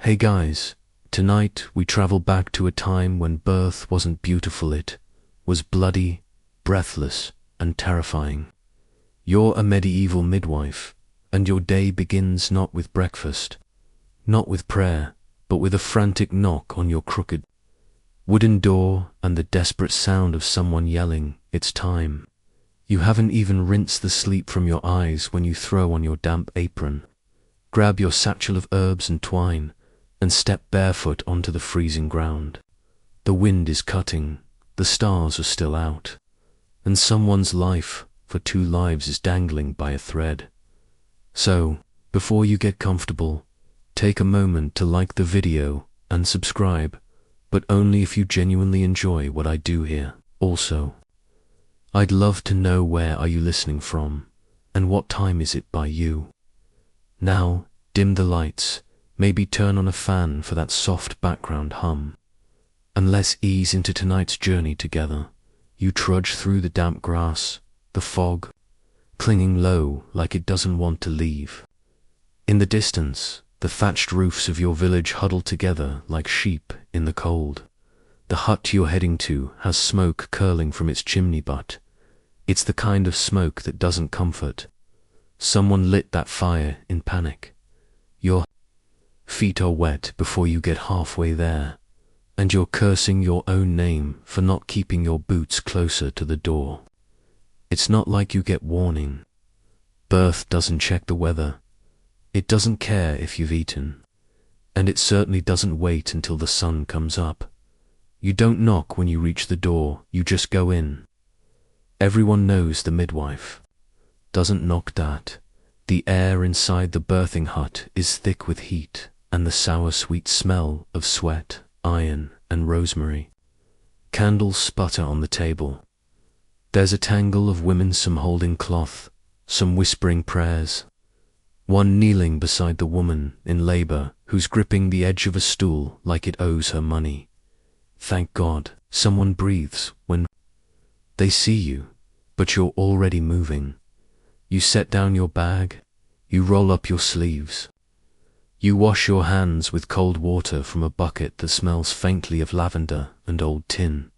Hey guys, tonight we travel back to a time when birth wasn't beautiful, it was bloody, breathless, and terrifying. You're a medieval midwife, and your day begins not with breakfast, not with prayer, but with a frantic knock on your crooked wooden door and the desperate sound of someone yelling, "It's time." You haven't even rinsed the sleep from your eyes when you throw on your damp apron, grab your satchel of herbs and twine, and step barefoot onto the freezing ground. The wind is cutting, the stars are still out, and someone's life for 2 lives is dangling by a thread. So, before you get comfortable, take a moment to like the video and subscribe, but only if you genuinely enjoy what I do here. Also, I'd love to know where are you listening from, and what time is it by you. Now, dim the lights, maybe turn on a fan for that soft background hum, and let's ease into tonight's journey together. You trudge through the damp grass, the fog, clinging low like it doesn't want to leave. In the distance, the thatched roofs of your village huddle together like sheep in the cold. The hut you're heading to has smoke curling from its chimney butt. It's the kind of smoke that doesn't comfort. Someone lit that fire in panic. Your feet are wet before you get halfway there, and you're cursing your own name for not keeping your boots closer to the door. It's not like you get warning. Birth doesn't check the weather. It doesn't care if you've eaten, and it certainly doesn't wait until the sun comes up. You don't knock when you reach the door, you just go in. Everyone knows the midwife doesn't knock that. The air inside the birthing hut is thick with heat and the sour sweet smell of sweat, iron, and rosemary. Candles sputter on the table. There's a tangle of women, some holding cloth, some whispering prayers. One kneeling beside the woman in labor who's gripping the edge of a stool like it owes her money. Thank God, someone breathes when they see you, but you're already moving. You set down your bag, you roll up your sleeves. You wash your hands with cold water from a bucket that smells faintly of lavender and old tin.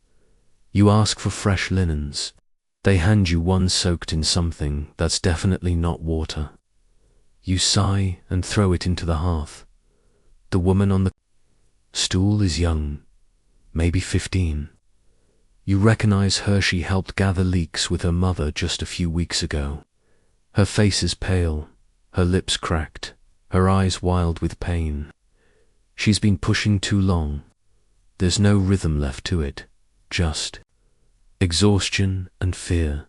You ask for fresh linens. They hand you one soaked in something that's definitely not water. You sigh and throw it into the hearth. The woman on the stool is young, maybe 15. You recognize her. She helped gather leeks with her mother just a few weeks ago. Her face is pale, her lips cracked, her eyes wild with pain. She's been pushing too long. There's no rhythm left to it, just exhaustion and fear.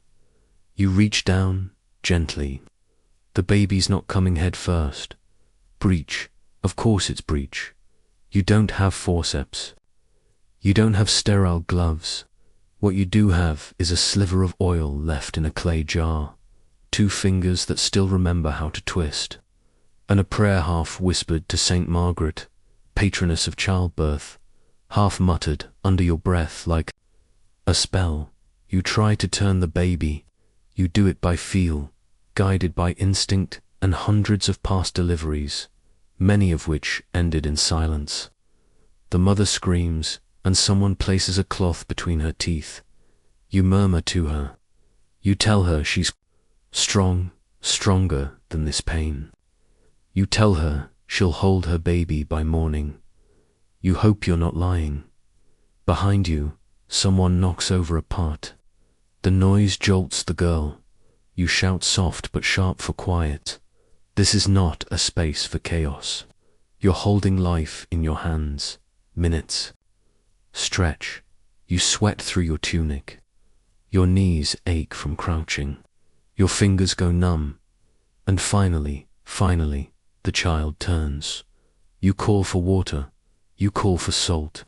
You reach down gently. The baby's not coming head first. Breech, of course it's breech. You don't have forceps. You don't have sterile gloves. What you do have is a sliver of oil left in a clay jar, 2 fingers that still remember how to twist, and a prayer half whispered to Saint Margaret, patroness of childbirth, half muttered under your breath like a spell. You try to turn the baby. You do it by feel, guided by instinct and hundreds of past deliveries, many of which ended in silence. The mother screams, and someone places a cloth between her teeth. You murmur to her. You tell her she's strong, stronger than this pain. You tell her she'll hold her baby by morning. You hope you're not lying. Behind you, someone knocks over a pot. The noise jolts the girl. You shout soft but sharp for quiet. This is not a space for chaos. You're holding life in your hands. Minutes. Stretch. You sweat through your tunic. Your knees ache from crouching. Your fingers go numb. And finally, the child turns. You call for water. You call for salt.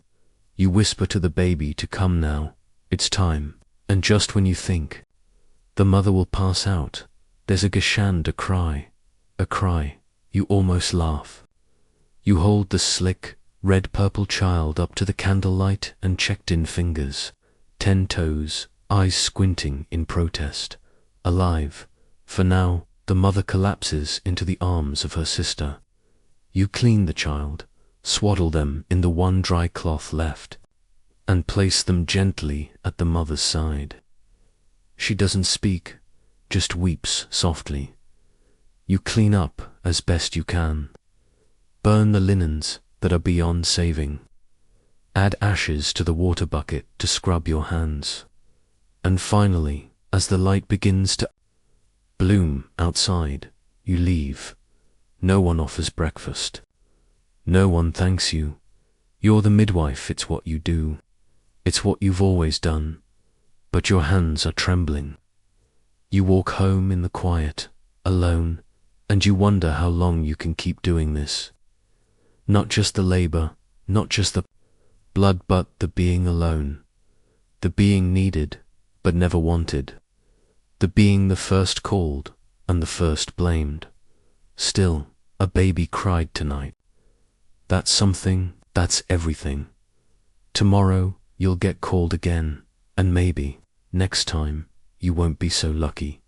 You whisper to the baby to come now. It's time. And just when you think the mother will pass out, there's a gashand, a cry. You almost laugh. You hold the slick, red-purple child up to the candlelight and checked-in fingers, 10 toes, eyes squinting in protest. Alive. For now, the mother collapses into the arms of her sister. You clean the child, swaddle them in the one dry cloth left, and place them gently at the mother's side. She doesn't speak, just weeps softly. You clean up as best you can. Burn the linens that are beyond saving. Add ashes to the water bucket to scrub your hands. And finally, as the light begins to bloom outside, you leave. No one offers breakfast. No one thanks you. You're the midwife, it's what you do. It's what you've always done. But your hands are trembling. You walk home in the quiet, alone, and you wonder how long you can keep doing this. Not just the labor, not just the blood, but the being alone. The being needed, but never wanted. The being the first called and the first blamed. Still, a baby cried tonight. That's something, that's everything. Tomorrow you'll get called again, and maybe, next time, you won't be so lucky.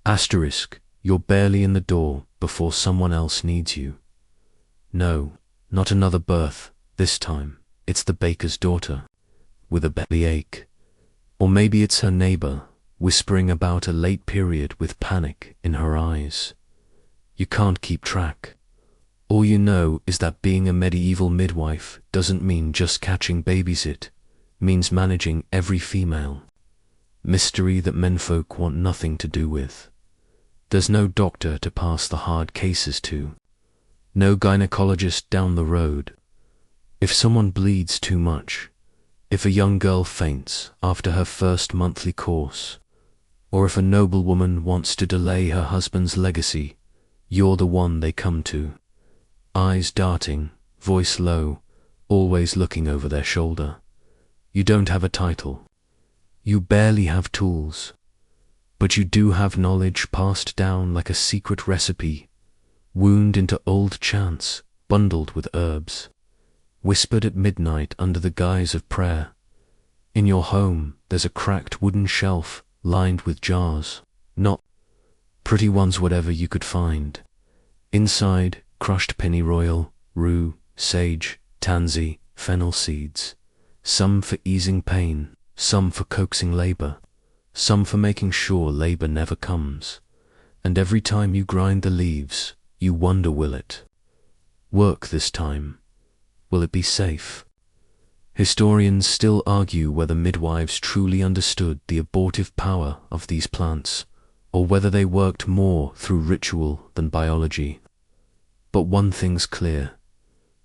Asterisk, you're barely in the door before someone else needs you. No, not another birth, this time, it's the baker's daughter, with a bellyache. Or maybe it's her neighbor, whispering about a late period with panic in her eyes. You can't keep track. All you know is that being a medieval midwife doesn't mean just catching babies, it means managing every female. Mystery that menfolk want nothing to do with. There's no doctor to pass the hard cases to. No gynecologist down the road. If someone bleeds too much, if a young girl faints after her first monthly course, or if a noblewoman wants to delay her husband's legacy, you're the one they come to. Eyes darting, voice low, always looking over their shoulder. You don't have a title. You barely have tools. But you do have knowledge passed down like a secret recipe, wound into old chants, bundled with herbs, whispered at midnight under the guise of prayer. In your home, there's a cracked wooden shelf lined with jars, not pretty ones, whatever you could find. Inside, crushed pennyroyal, rue, sage, tansy, fennel seeds, some for easing pain, some for coaxing labor, some for making sure labor never comes. And every time you grind the leaves, you wonder, will it work this time? Will it be safe? Historians still argue whether midwives truly understood the abortive power of these plants, or whether they worked more through ritual than biology. But one thing's clear.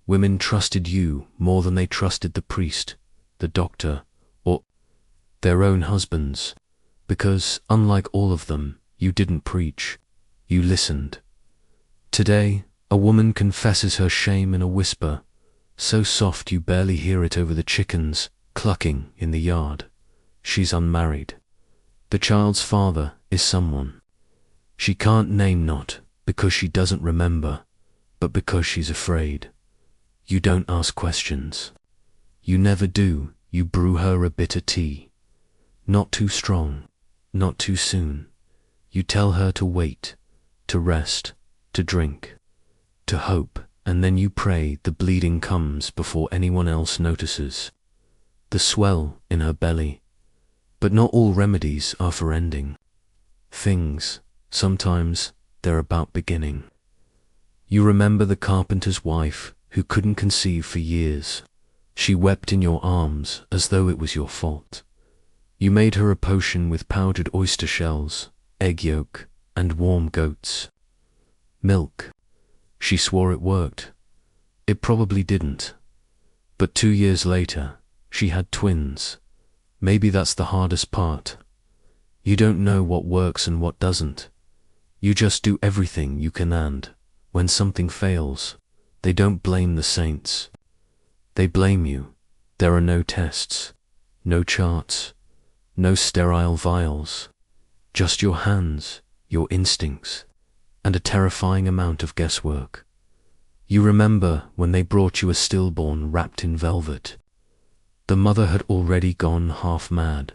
Women trusted you more than they trusted the priest, the doctor, or their own husbands, because, unlike all of them, you didn't preach, you listened. Today, a woman confesses her shame in a whisper, so soft you barely hear it over the chickens clucking in the yard. She's unmarried. The child's father is someone. She can't name, not because she doesn't remember, but because she's afraid. You don't ask questions. You never do. You brew her a bitter tea. Not too strong, not too soon. You tell her to wait, to rest, to drink, to hope, and then you pray the bleeding comes before anyone else notices. The swell in her belly. But not all remedies are for ending. Things, sometimes, they're about beginning. You remember the carpenter's wife who couldn't conceive for years. She wept in your arms as though it was your fault. You made her a potion with powdered oyster shells, egg yolk, and warm goat's milk. She swore it worked. It probably didn't. But 2 years later, she had twins. Maybe that's the hardest part. You don't know what works and what doesn't. You just do everything you can, and when something fails, they don't blame the saints. They blame you. There are no tests, no charts, no sterile vials, just your hands, your instincts, and a terrifying amount of guesswork. You remember when they brought you a stillborn wrapped in velvet. The mother had already gone half mad.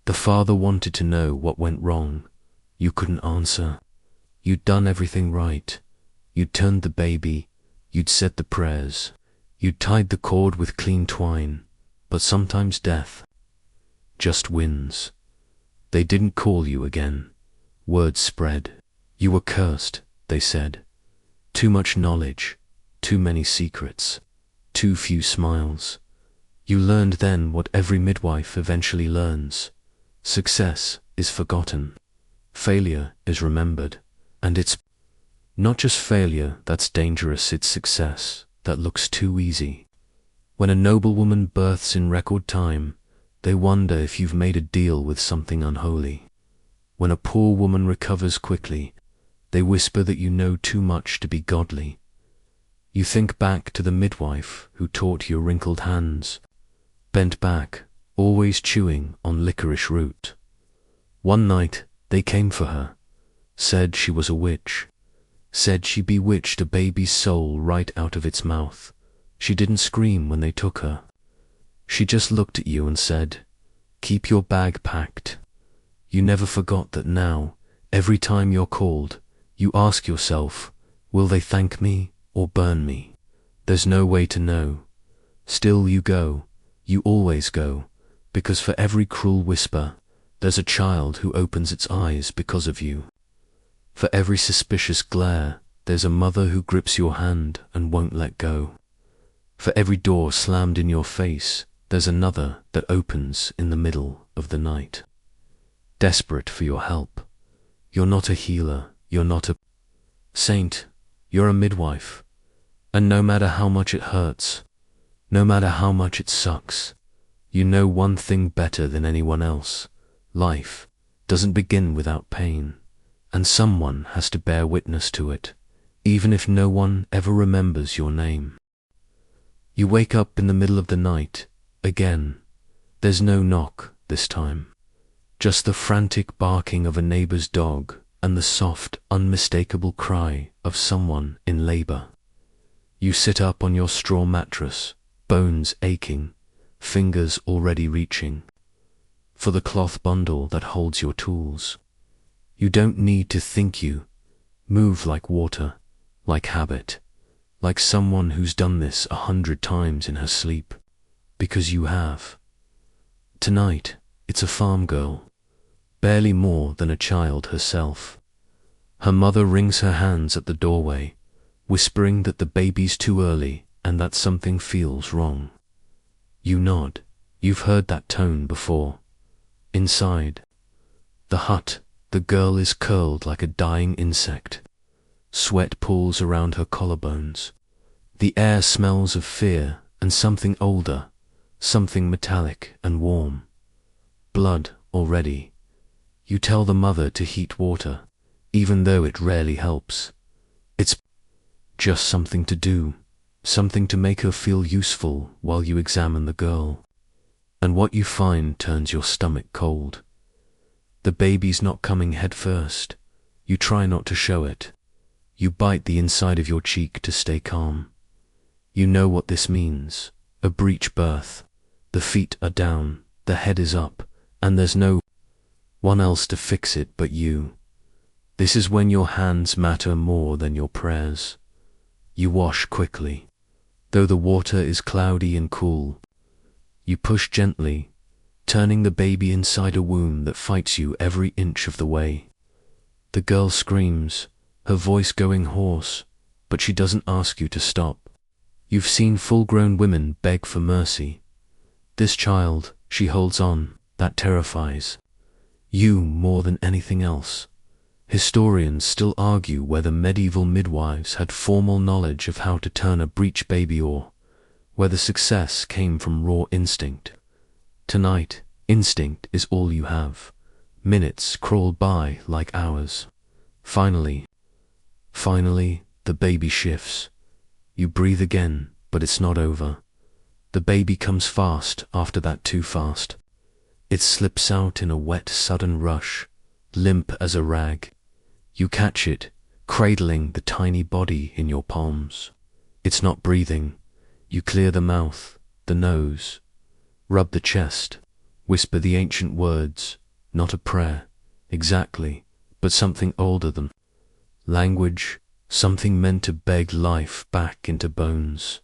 The father wanted to know what went wrong. You couldn't answer. You'd done everything right. You'd turned the baby. You'd said the prayers. You tied the cord with clean twine, but sometimes death just wins. They didn't call you again. Word spread. You were cursed, they said. Too much knowledge, too many secrets, too few smiles. You learned then what every midwife eventually learns. Success is forgotten. Failure is remembered. And it's not just failure that's dangerous, it's success that looks too easy. When a noblewoman births in record time, they wonder if you've made a deal with something unholy. When a poor woman recovers quickly, they whisper that you know too much to be godly. You think back to the midwife who taught your wrinkled hands, bent back, always chewing on licorice root. One night they came for her, said she was a witch, said she bewitched a baby's soul right out of its mouth. She didn't scream when they took her. She just looked at you and said, "Keep your bag packed." You never forgot that now, every time you're called, you ask yourself, will they thank me or burn me? There's no way to know. Still you go, you always go, because for every cruel whisper, there's a child who opens its eyes because of you. For every suspicious glare, there's a mother who grips your hand and won't let go. For every door slammed in your face, there's another that opens in the middle of the night. Desperate for your help. You're not a healer, you're not a saint, you're a midwife. And no matter how much it hurts, no matter how much it sucks, you know one thing better than anyone else. Life doesn't begin without pain, and someone has to bear witness to it, even if no one ever remembers your name. You wake up in the middle of the night, again. There's no knock this time, just the frantic barking of a neighbor's dog and the soft, unmistakable cry of someone in labor. You sit up on your straw mattress, bones aching, fingers already reaching for the cloth bundle that holds your tools. You don't need to think, you move like water, like habit, like someone who's done this 100 times in her sleep, because you have. Tonight, it's a farm girl, barely more than a child herself. Her mother wrings her hands at the doorway, whispering that the baby's too early and that something feels wrong. You nod. You've heard that tone before. Inside the hut, the girl is curled like a dying insect. Sweat pools around her collarbones. The air smells of fear and something older, something metallic and warm. Blood already. You tell the mother to heat water, even though it rarely helps. It's just something to do, something to make her feel useful while you examine the girl. And what you find turns your stomach cold. The baby's not coming head first. You try not to show it. You bite the inside of your cheek to stay calm. You know what this means. A breech birth. The feet are down, the head is up, and there's no one else to fix it but you. This is when your hands matter more than your prayers. You wash quickly. Though the water is cloudy and cool, you push gently, turning the baby inside a womb that fights you every inch of the way. The girl screams, her voice going hoarse, but she doesn't ask you to stop. You've seen full-grown women beg for mercy. This child, she holds on, that terrifies you more than anything else. Historians still argue whether medieval midwives had formal knowledge of how to turn a breech baby or whether success came from raw instinct. Tonight, instinct is all you have. Minutes crawl by like hours. Finally, the baby shifts. You breathe again, but it's not over. The baby comes fast after that, too fast. It slips out in a wet, sudden rush, limp as a rag. You catch it, cradling the tiny body in your palms. It's not breathing. You clear the mouth, the nose, rub the chest, whisper the ancient words, not a prayer, exactly, but something older than language, something meant to beg life back into bones.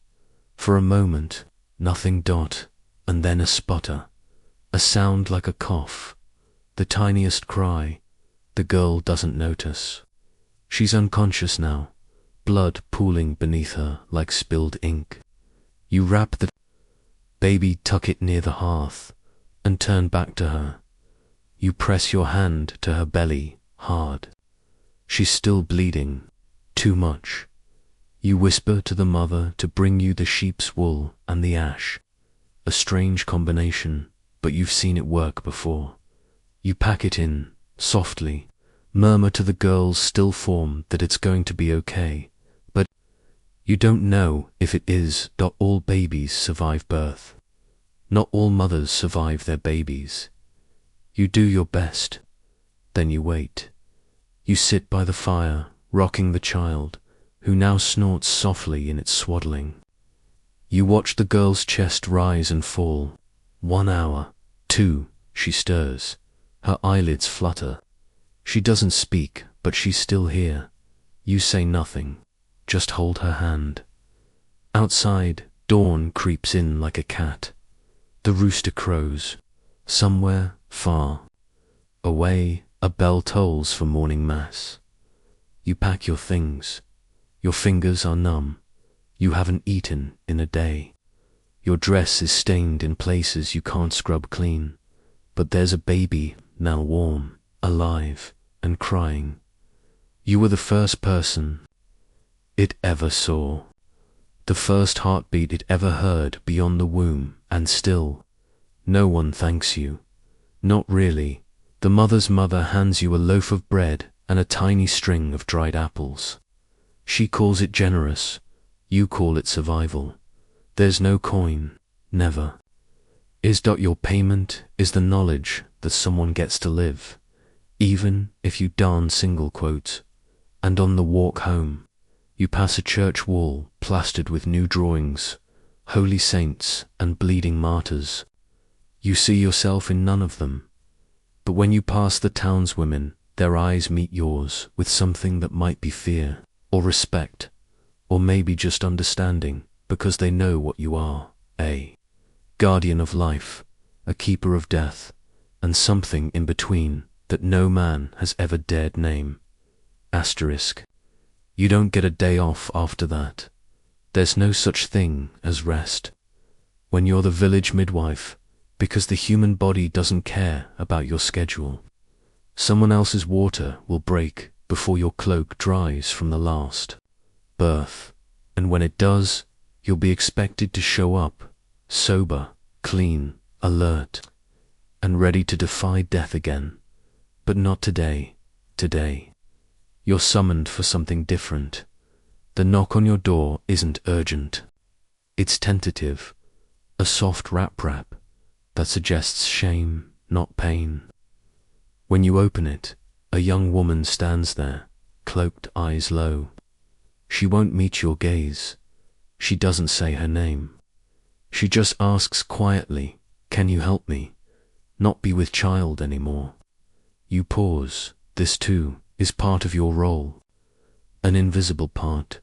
For a moment, nothing. And then a sputter, a sound like a cough, the tiniest cry. The girl doesn't notice. She's unconscious now, blood pooling beneath her like spilled ink. You wrap the baby, tuck it near the hearth, and turn back to her. You press your hand to her belly, hard. She's still bleeding, too much. You whisper to the mother to bring you the sheep's wool and the ash. A strange combination, but you've seen it work before. You pack it in, softly, murmur to the girl's still form that it's going to be okay, but you don't know if it is. All babies survive birth. Not all mothers survive their babies. You do your best, then you wait. You sit by the fire, rocking the child, who now snorts softly in its swaddling. You watch the girl's chest rise and fall. 1 hour, 2, she stirs. Her eyelids flutter. She doesn't speak, but she's still here. You say nothing, just hold her hand. Outside, dawn creeps in like a cat. The rooster crows. Somewhere, far away, a bell tolls for morning mass. You pack your things. Your fingers are numb. You haven't eaten in a day. Your dress is stained in places you can't scrub clean. But there's a baby, now warm, alive, and crying. You were the first person it ever saw. The first heartbeat it ever heard beyond the womb, and still, no one thanks you. Not really. The mother's mother hands you a loaf of bread and a tiny string of dried apples. She calls it generous. You call it survival. There's no coin, never. Is. Your payment is the knowledge that someone gets to live, even if you darn single quotes. And on the walk home, you pass a church wall plastered with new drawings, holy saints and bleeding martyrs. You see yourself in none of them. But when you pass the townswomen, their eyes meet yours with something that might be fear, or respect, or maybe just understanding, because they know what you are, a guardian of life, a keeper of death, and something in between that no man has ever dared name. Asterisk. You don't get a day off after that. There's no such thing as rest. When you're the village midwife, because the human body doesn't care about your schedule. Someone else's water will break before your cloak dries from the last birth, and when it does, you'll be expected to show up, sober, clean, alert, and ready to defy death again. But not today. Today, you're summoned for something different. The knock on your door isn't urgent. It's tentative, a soft rap that suggests shame, not pain. When you open it, a young woman stands there, cloaked, eyes low. She won't meet your gaze. She doesn't say her name. She just asks quietly, "Can you help me? Not be with child anymore." You pause. This too is part of your role. An invisible part.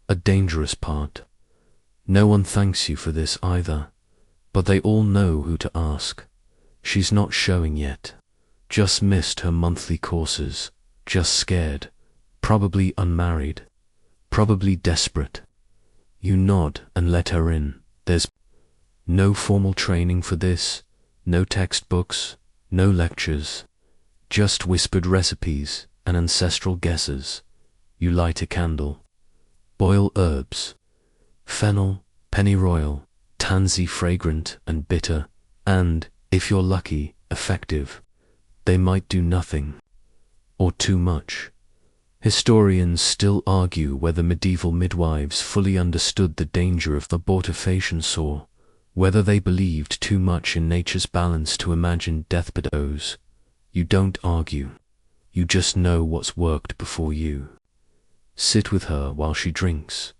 A dangerous part. No one thanks you for this either, but they all know who to ask. She's not showing yet. Just missed her monthly courses. Just scared. Probably unmarried. Probably desperate. You nod and let her in. There's no formal training for this, no textbooks, no lectures, just whispered recipes and ancestral guesses. You light a candle. Boil herbs. Fennel, pennyroyal, tansy, fragrant and bitter, and, if you're lucky, effective. They might do nothing, or too much. Historians still argue whether medieval midwives fully understood the danger of abortifacient sore, whether they believed too much in nature's balance to imagine deathbedos. You don't argue. You just know what's worked before you. Sit with her while she drinks.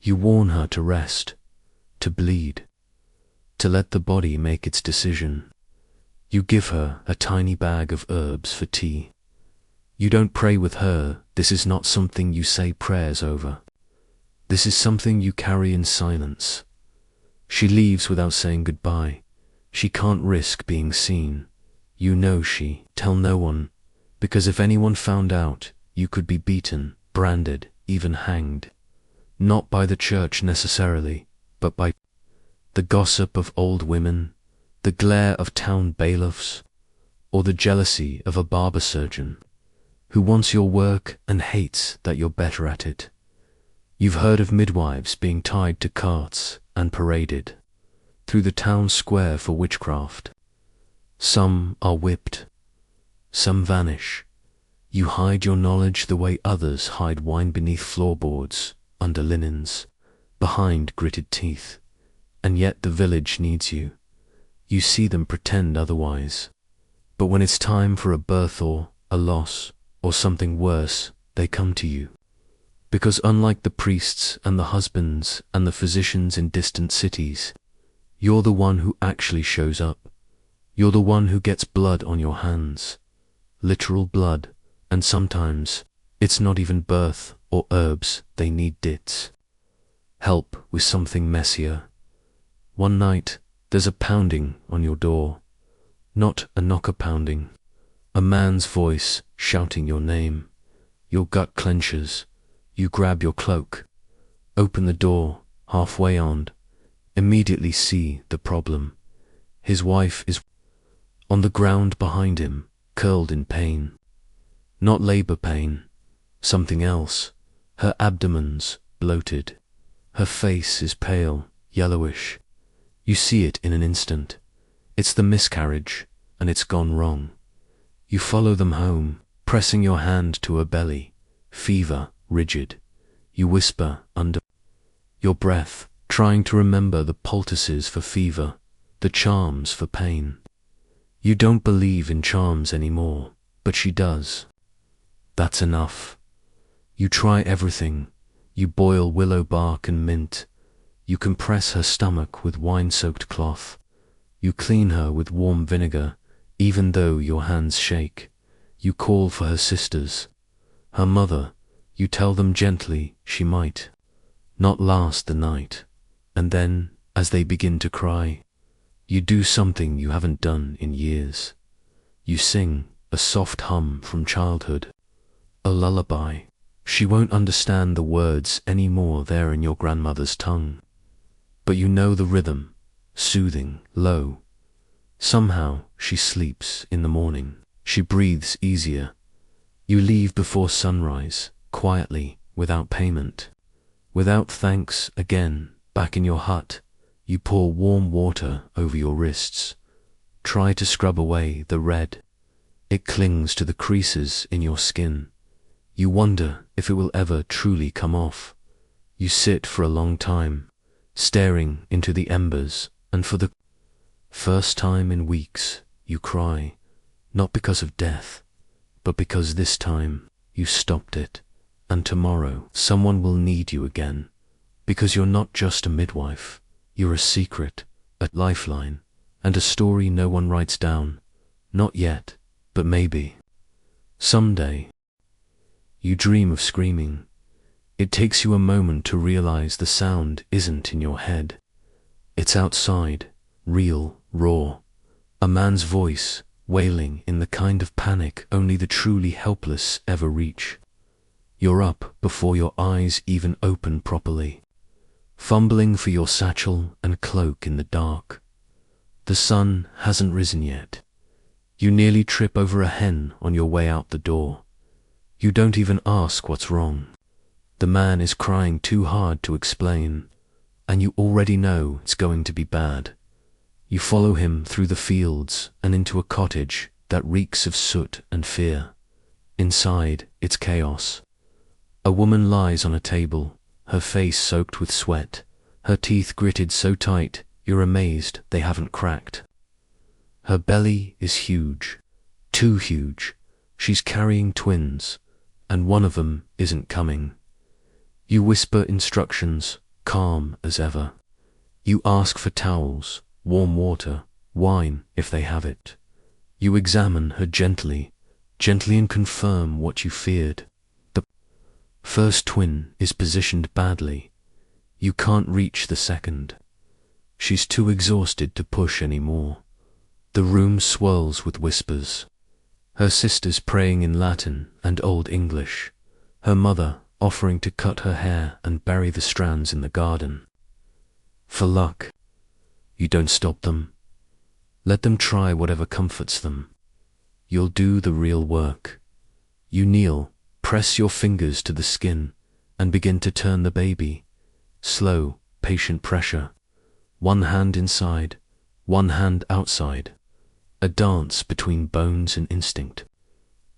You warn her to rest, to bleed, to let the body make its decision. You give her a tiny bag of herbs for tea. You don't pray with her. This is not something you say prayers over. This is something you carry in silence. She leaves without saying goodbye. She can't risk being seen. You know she tell no one, because if anyone found out, you could be beaten, branded, even hanged. Not by the church necessarily, but by the gossip of old women, the glare of town bailiffs, or the jealousy of a barber surgeon who wants your work and hates that you're better at it. You've heard of midwives being tied to carts and paraded through the town square for witchcraft. Some are whipped, some vanish. You hide your knowledge the way others hide wine beneath floorboards, under linens, behind gritted teeth. And yet the village needs you. You see them pretend otherwise. But when it's time for a birth or a loss or something worse, they come to you. Because unlike the priests and the husbands and the physicians in distant cities, you're the one who actually shows up. You're the one who gets blood on your hands. Literal blood. And sometimes it's not even birth or herbs they need, it's help with something messier. One night there's a pounding on your door. Not a knocker pounding. A man's voice shouting your name. Your gut clenches. You grab your cloak. Open the door, halfway on. Immediately see the problem. His wife is on the ground behind him, curled in pain. Not labor pain, something else. Her abdomen's bloated. Her face is pale, yellowish. You see it in an instant. It's the miscarriage, and it's gone wrong. You follow them home, pressing your hand to her belly, fever, rigid. You whisper under your breath, trying to remember the poultices for fever, the charms for pain. You don't believe in charms anymore, but she does. That's enough. You try everything. You boil willow bark and mint. You compress her stomach with wine-soaked cloth. You clean her with warm vinegar, even though your hands shake. You call for her sisters, her mother. You tell them gently she might not last the night. And then, as they begin to cry, you do something you haven't done in years. You sing a soft hum from childhood, a lullaby. She won't understand the words anymore there in your grandmother's tongue. But you know the rhythm, soothing, low. Somehow she sleeps in the morning. She breathes easier. You leave before sunrise, quietly, without payment. Without thanks, again, back in your hut, you pour warm water over your wrists. Try to scrub away the red. It clings to the creases in your skin. You wonder if it will ever truly come off. You sit for a long time, staring into the embers, and for the first time in weeks, you cry, not because of death, but because this time you stopped it, and tomorrow someone will need you again, because you're not just a midwife, you're a secret, a lifeline, and a story no one writes down. Not yet, but maybe. Someday. You dream of screaming. It takes you a moment to realize the sound isn't in your head. It's outside, real, raw. A man's voice, wailing in the kind of panic only the truly helpless ever reach. You're up before your eyes even open properly, fumbling for your satchel and cloak in the dark. The sun hasn't risen yet. You nearly trip over a hen on your way out the door. You don't even ask what's wrong. The man is crying too hard to explain, and you already know it's going to be bad. You follow him through the fields and into a cottage that reeks of soot and fear. Inside, it's chaos. A woman lies on a table, her face soaked with sweat, her teeth gritted so tight you're amazed they haven't cracked. Her belly is huge, too huge. She's carrying twins, and one of them isn't coming. You whisper instructions, calm as ever. You ask for towels, warm water, wine if they have it. You examine her gently, and confirm what you feared. The first twin is positioned badly, You can't reach the second. She's too exhausted to push anymore. The room swirls with whispers. Her sisters praying in Latin and Old English. Her mother offering to cut her hair and bury the strands in the garden. For luck. You don't stop them. Let them try whatever comforts them. You'll do the real work. You kneel, press your fingers to the skin, and begin to turn the baby. Slow, patient pressure. One hand inside, one hand outside. A dance between bones and instinct.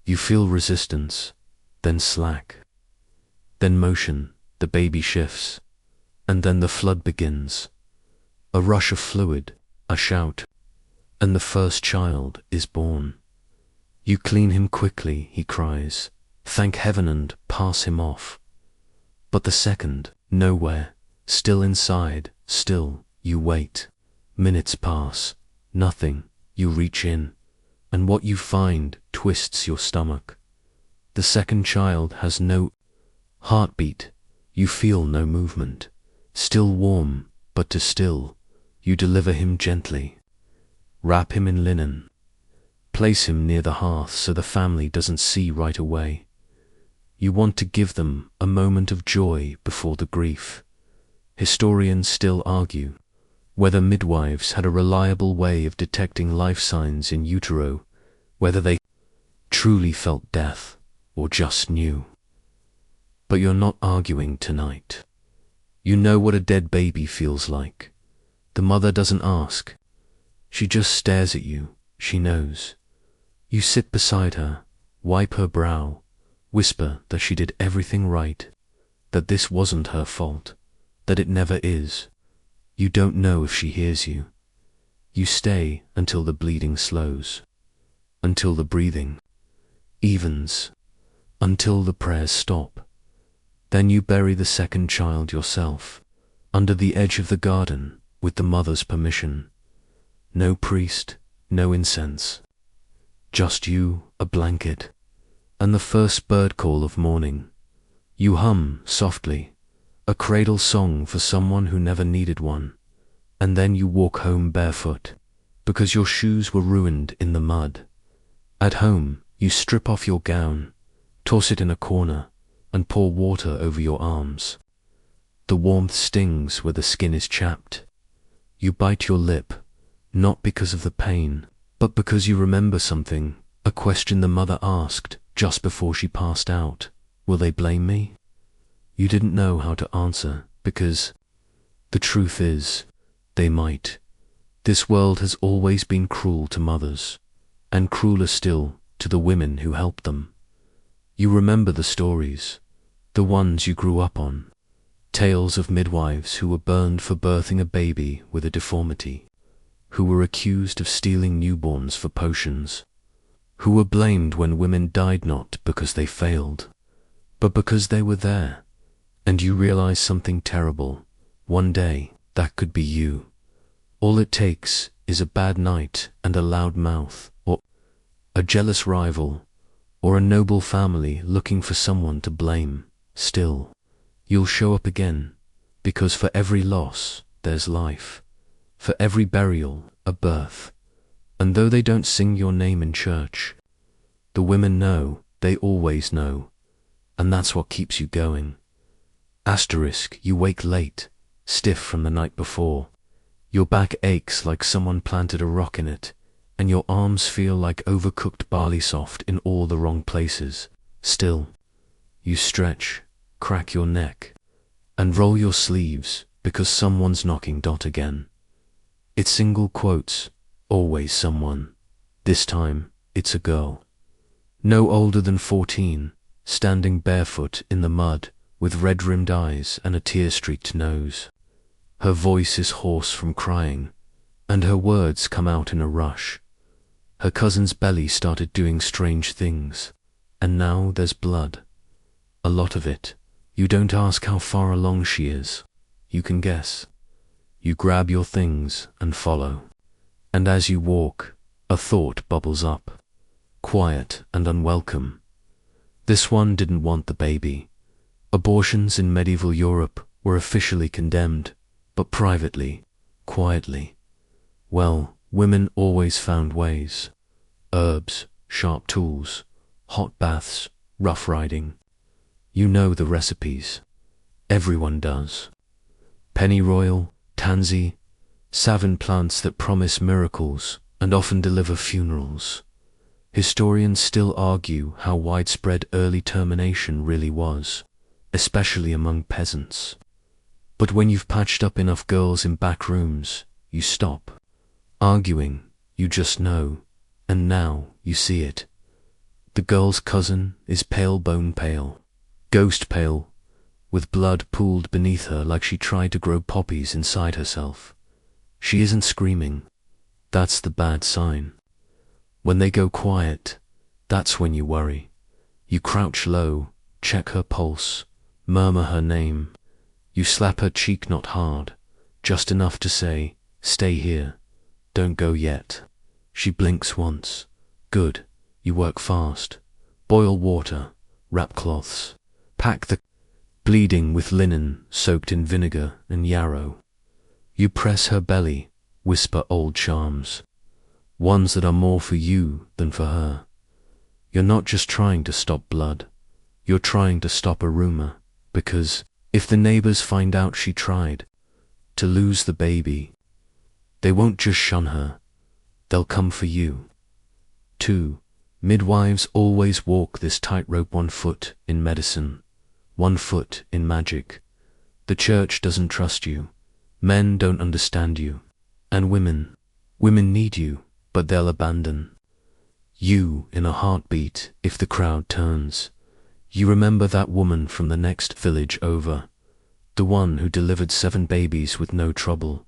You feel resistance, then slack. Then motion, the baby shifts. And then the flood begins. A rush of fluid, a shout. And the first child is born. You clean him quickly, he cries. Thank heaven and pass him off. But the second, nowhere, still inside, still, you wait. Minutes pass, nothing, you reach in, and what you find twists your stomach. The second child has no heartbeat, you feel no movement. Still warm, but to still, you deliver him gently. Wrap him in linen. Place him near the hearth so the family doesn't see right away. You want to give them a moment of joy before the grief. Historians still argue whether midwives had a reliable way of detecting life signs in utero, whether they truly felt death or just knew. But you're not arguing tonight. You know what a dead baby feels like. The mother doesn't ask. She just stares at you, she knows. You sit beside her, wipe her brow, whisper that she did everything right, that this wasn't her fault, that it never is. You don't know if she hears you. You stay until the bleeding slows, until the breathing evens, until the prayers stop. Then you bury the second child yourself, under the edge of the garden, with the mother's permission. No priest, no incense. Just you, a blanket, and the first bird call of morning. You hum softly, a cradle song for someone who never needed one, and then you walk home barefoot, because your shoes were ruined in the mud. At home, you strip off your gown, toss it in a corner, and pour water over your arms. The warmth stings where the skin is chapped. You bite your lip, not because of the pain, but because you remember something, a question the mother asked just before she passed out. Will they blame me? You didn't know how to answer, because the truth is, they might. This world has always been cruel to mothers, and crueler still to the women who helped them. You remember the stories, the ones you grew up on, tales of midwives who were burned for birthing a baby with a deformity, who were accused of stealing newborns for potions, who were blamed when women died not because they failed, but because they were there. And you realize something terrible. One day, that could be you. All it takes is a bad night and a loud mouth, or a jealous rival, or a noble family looking for someone to blame. Still, you'll show up again, because for every loss, there's life. For every burial, a birth. And though they don't sing your name in church, the women know, they always know, and that's what keeps you going. Asterisk, you wake late, stiff from the night before. Your back aches like someone planted a rock in it, and your arms feel like overcooked barley soft in all the wrong places. Still, you stretch, crack your neck, and roll your sleeves because someone's knocking dot again. It's single quotes, always someone. This time, it's a girl. No older than 14, standing barefoot in the mud, with red-rimmed eyes and a tear-streaked nose. Her voice is hoarse from crying, and her words come out in a rush. Her cousin's belly started doing strange things, and now there's blood. A lot of it. You don't ask how far along she is. You can guess. You grab your things and follow. And as you walk, a thought bubbles up, quiet and unwelcome. This one didn't want the baby. Abortions in medieval Europe were officially condemned, but privately, quietly. Well, women always found ways. Herbs, sharp tools, hot baths, rough riding. You know the recipes. Everyone does. Pennyroyal, tansy, savin plants that promise miracles and often deliver funerals. Historians still argue how widespread early termination really was, especially among peasants. But when you've patched up enough girls in back rooms, you stop arguing, you just know, and now you see it. The girl's cousin is pale bone pale, ghost pale, with blood pooled beneath her like she tried to grow poppies inside herself. She isn't screaming. That's the bad sign. When they go quiet, that's when you worry. You crouch low, check her pulse, murmur her name. You slap her cheek not hard, just enough to say, "Stay here, don't go yet." She blinks once. Good, you work fast. Boil water, wrap cloths, pack the bleeding with linen soaked in vinegar and yarrow. You press her belly, whisper old charms, ones that are more for you than for her. You're not just trying to stop blood, you're trying to stop a rumor, because if the neighbors find out she tried to lose the baby, they won't just shun her, they'll come for you. 2. Midwives always walk this tightrope, 1 foot in medicine, 1 foot in magic. The church doesn't trust you, men don't understand you, and women need you, but they'll abandon you in a heartbeat if the crowd turns. You remember that woman from the next village over, the one who delivered 7 babies with no trouble,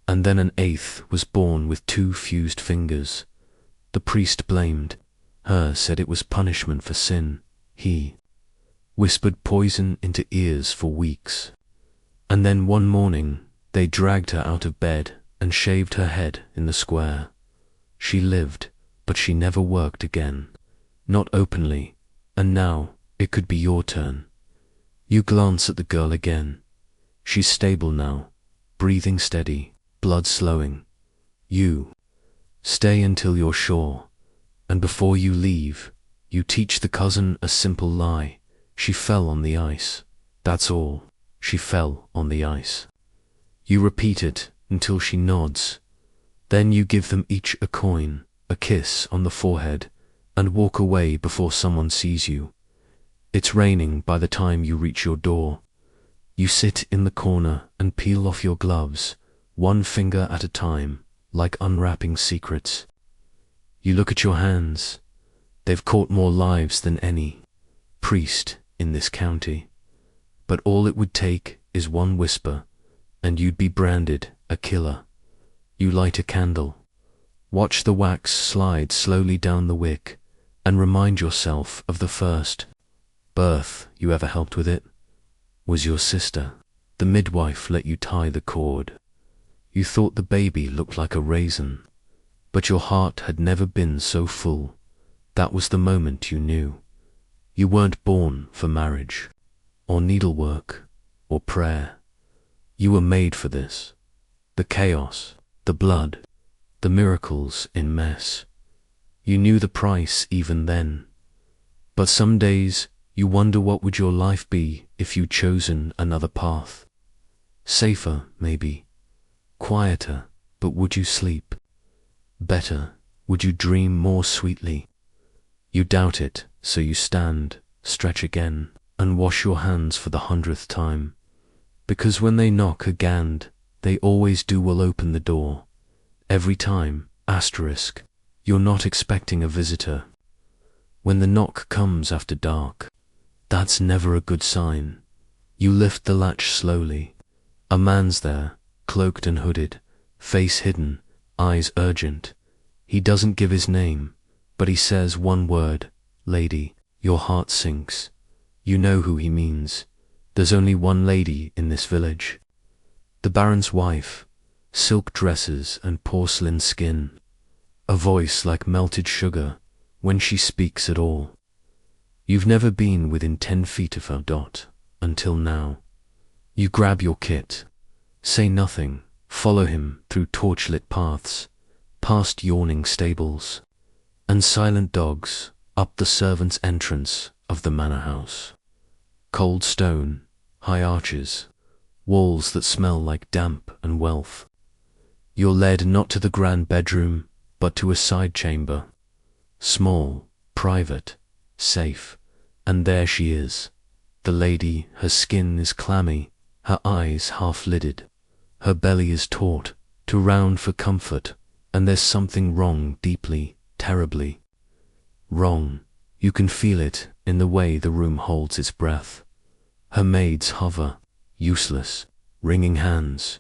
and then an 8th was born with 2 fused fingers. The priest blamed her, said it was punishment for sin. He whispered poison into ears for weeks. And then one morning, they dragged her out of bed and shaved her head in the square. She lived, but she never worked again. Not openly, and now it could be your turn. You glance at the girl again. She's stable now, breathing steady, blood slowing. You stay until you're sure, and before you leave, you teach the cousin a simple lie. She fell on the ice. That's all. She fell on the ice. You repeat it until she nods. Then you give them each a coin, a kiss on the forehead, and walk away before someone sees you. It's raining by the time you reach your door. You sit in the corner and peel off your gloves, 1 finger at a time, like unwrapping secrets. You look at your hands. They've caught more lives than any priest in this county. But all it would take is 1 whisper, and you'd be branded a killer. You light a candle, watch the wax slide slowly down the wick, and remind yourself of the first birth you ever helped with. It was your sister. The midwife let you tie the cord. You thought the baby looked like a raisin, but your heart had never been so full. That was the moment you knew. You weren't born for marriage, or needlework, or prayer. You were made for this. The chaos, the blood, the miracles in mess. You knew the price even then. But some days you wonder what would your life be if you'd chosen another path. Safer, maybe. Quieter, but would you sleep? Better, would you dream more sweetly? You doubt it, so you stand, stretch again, and wash your hands for the 100th time. Because when they knock again, they always do will open the door. Every time, asterisk, you're not expecting a visitor. When the knock comes after dark, that's never a good sign. You lift the latch slowly. A man's there, cloaked and hooded, face hidden, eyes urgent. He doesn't give his name, but he says 1 word, "Lady." Your heart sinks. You know who he means. There's only 1 lady in this village. The baron's wife, silk dresses and porcelain skin, a voice like melted sugar when she speaks at all. You've never been within 10 feet of her, until now. You grab your kit. Say nothing. Follow him through torchlit paths, past yawning stables, and silent dogs, up the servants' entrance of the manor house. Cold stone, high arches, walls that smell like damp and wealth. You're led not to the grand bedroom, but to a side chamber. Small, private, safe, and there she is. The lady, her skin is clammy, her eyes half-lidded. Her belly is taut, too round for comfort, and there's something wrong deeply, terribly. Wrong. You can feel it in the way the room holds its breath. Her maids hover, useless, wringing hands.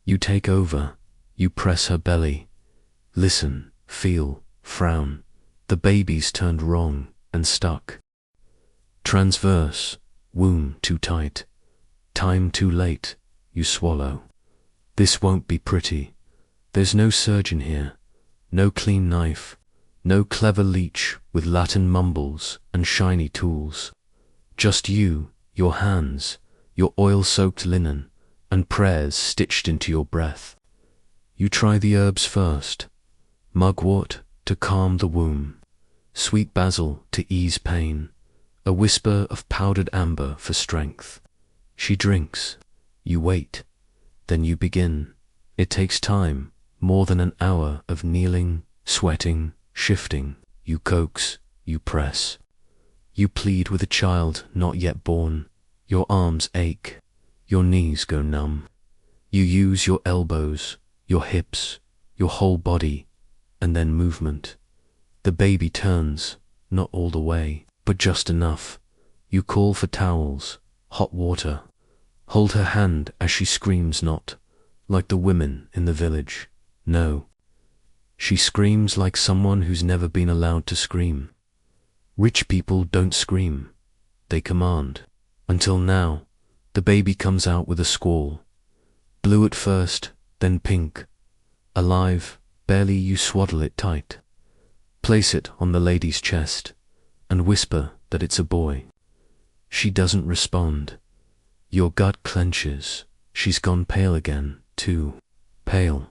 You take over, you press her belly. Listen, feel, frown. The baby's turned wrong and stuck. Transverse, womb too tight. Time too late, you swallow. This won't be pretty. There's no surgeon here, no clean knife, no clever leech with Latin mumbles and shiny tools. Just you, your hands, your oil-soaked linen, and prayers stitched into your breath. You try the herbs first. Mugwort to calm the womb, sweet basil to ease pain, a whisper of powdered amber for strength. She drinks. You wait. Then you begin. It takes time, more than an hour of kneeling, sweating, shifting. You coax, you press. You plead with a child not yet born. Your arms ache. Your knees go numb. You use your elbows, your hips, your whole body, and then movement. The baby turns, not all the way, but just enough. You call for towels, hot water. Hold her hand as she screams not, like the women in the village. No. She screams like someone who's never been allowed to scream. Rich people don't scream. They command. Until now, the baby comes out with a squall. Blue at first, then pink. Alive, barely. You swaddle it tight. Place it on the lady's chest, and whisper that it's a boy. She doesn't respond. Your gut clenches. She's gone pale again, too pale.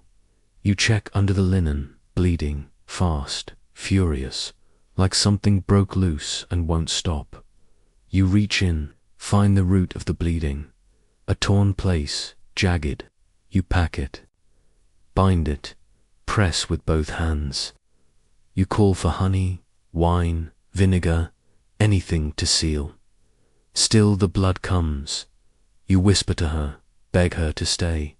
You check under the linen, bleeding, fast, furious, like something broke loose and won't stop. You reach in, find the root of the bleeding, a torn place, jagged. You pack it, bind it, press with both hands. You call for honey, wine, vinegar, anything to seal. Still the blood comes. You whisper to her, beg her to stay.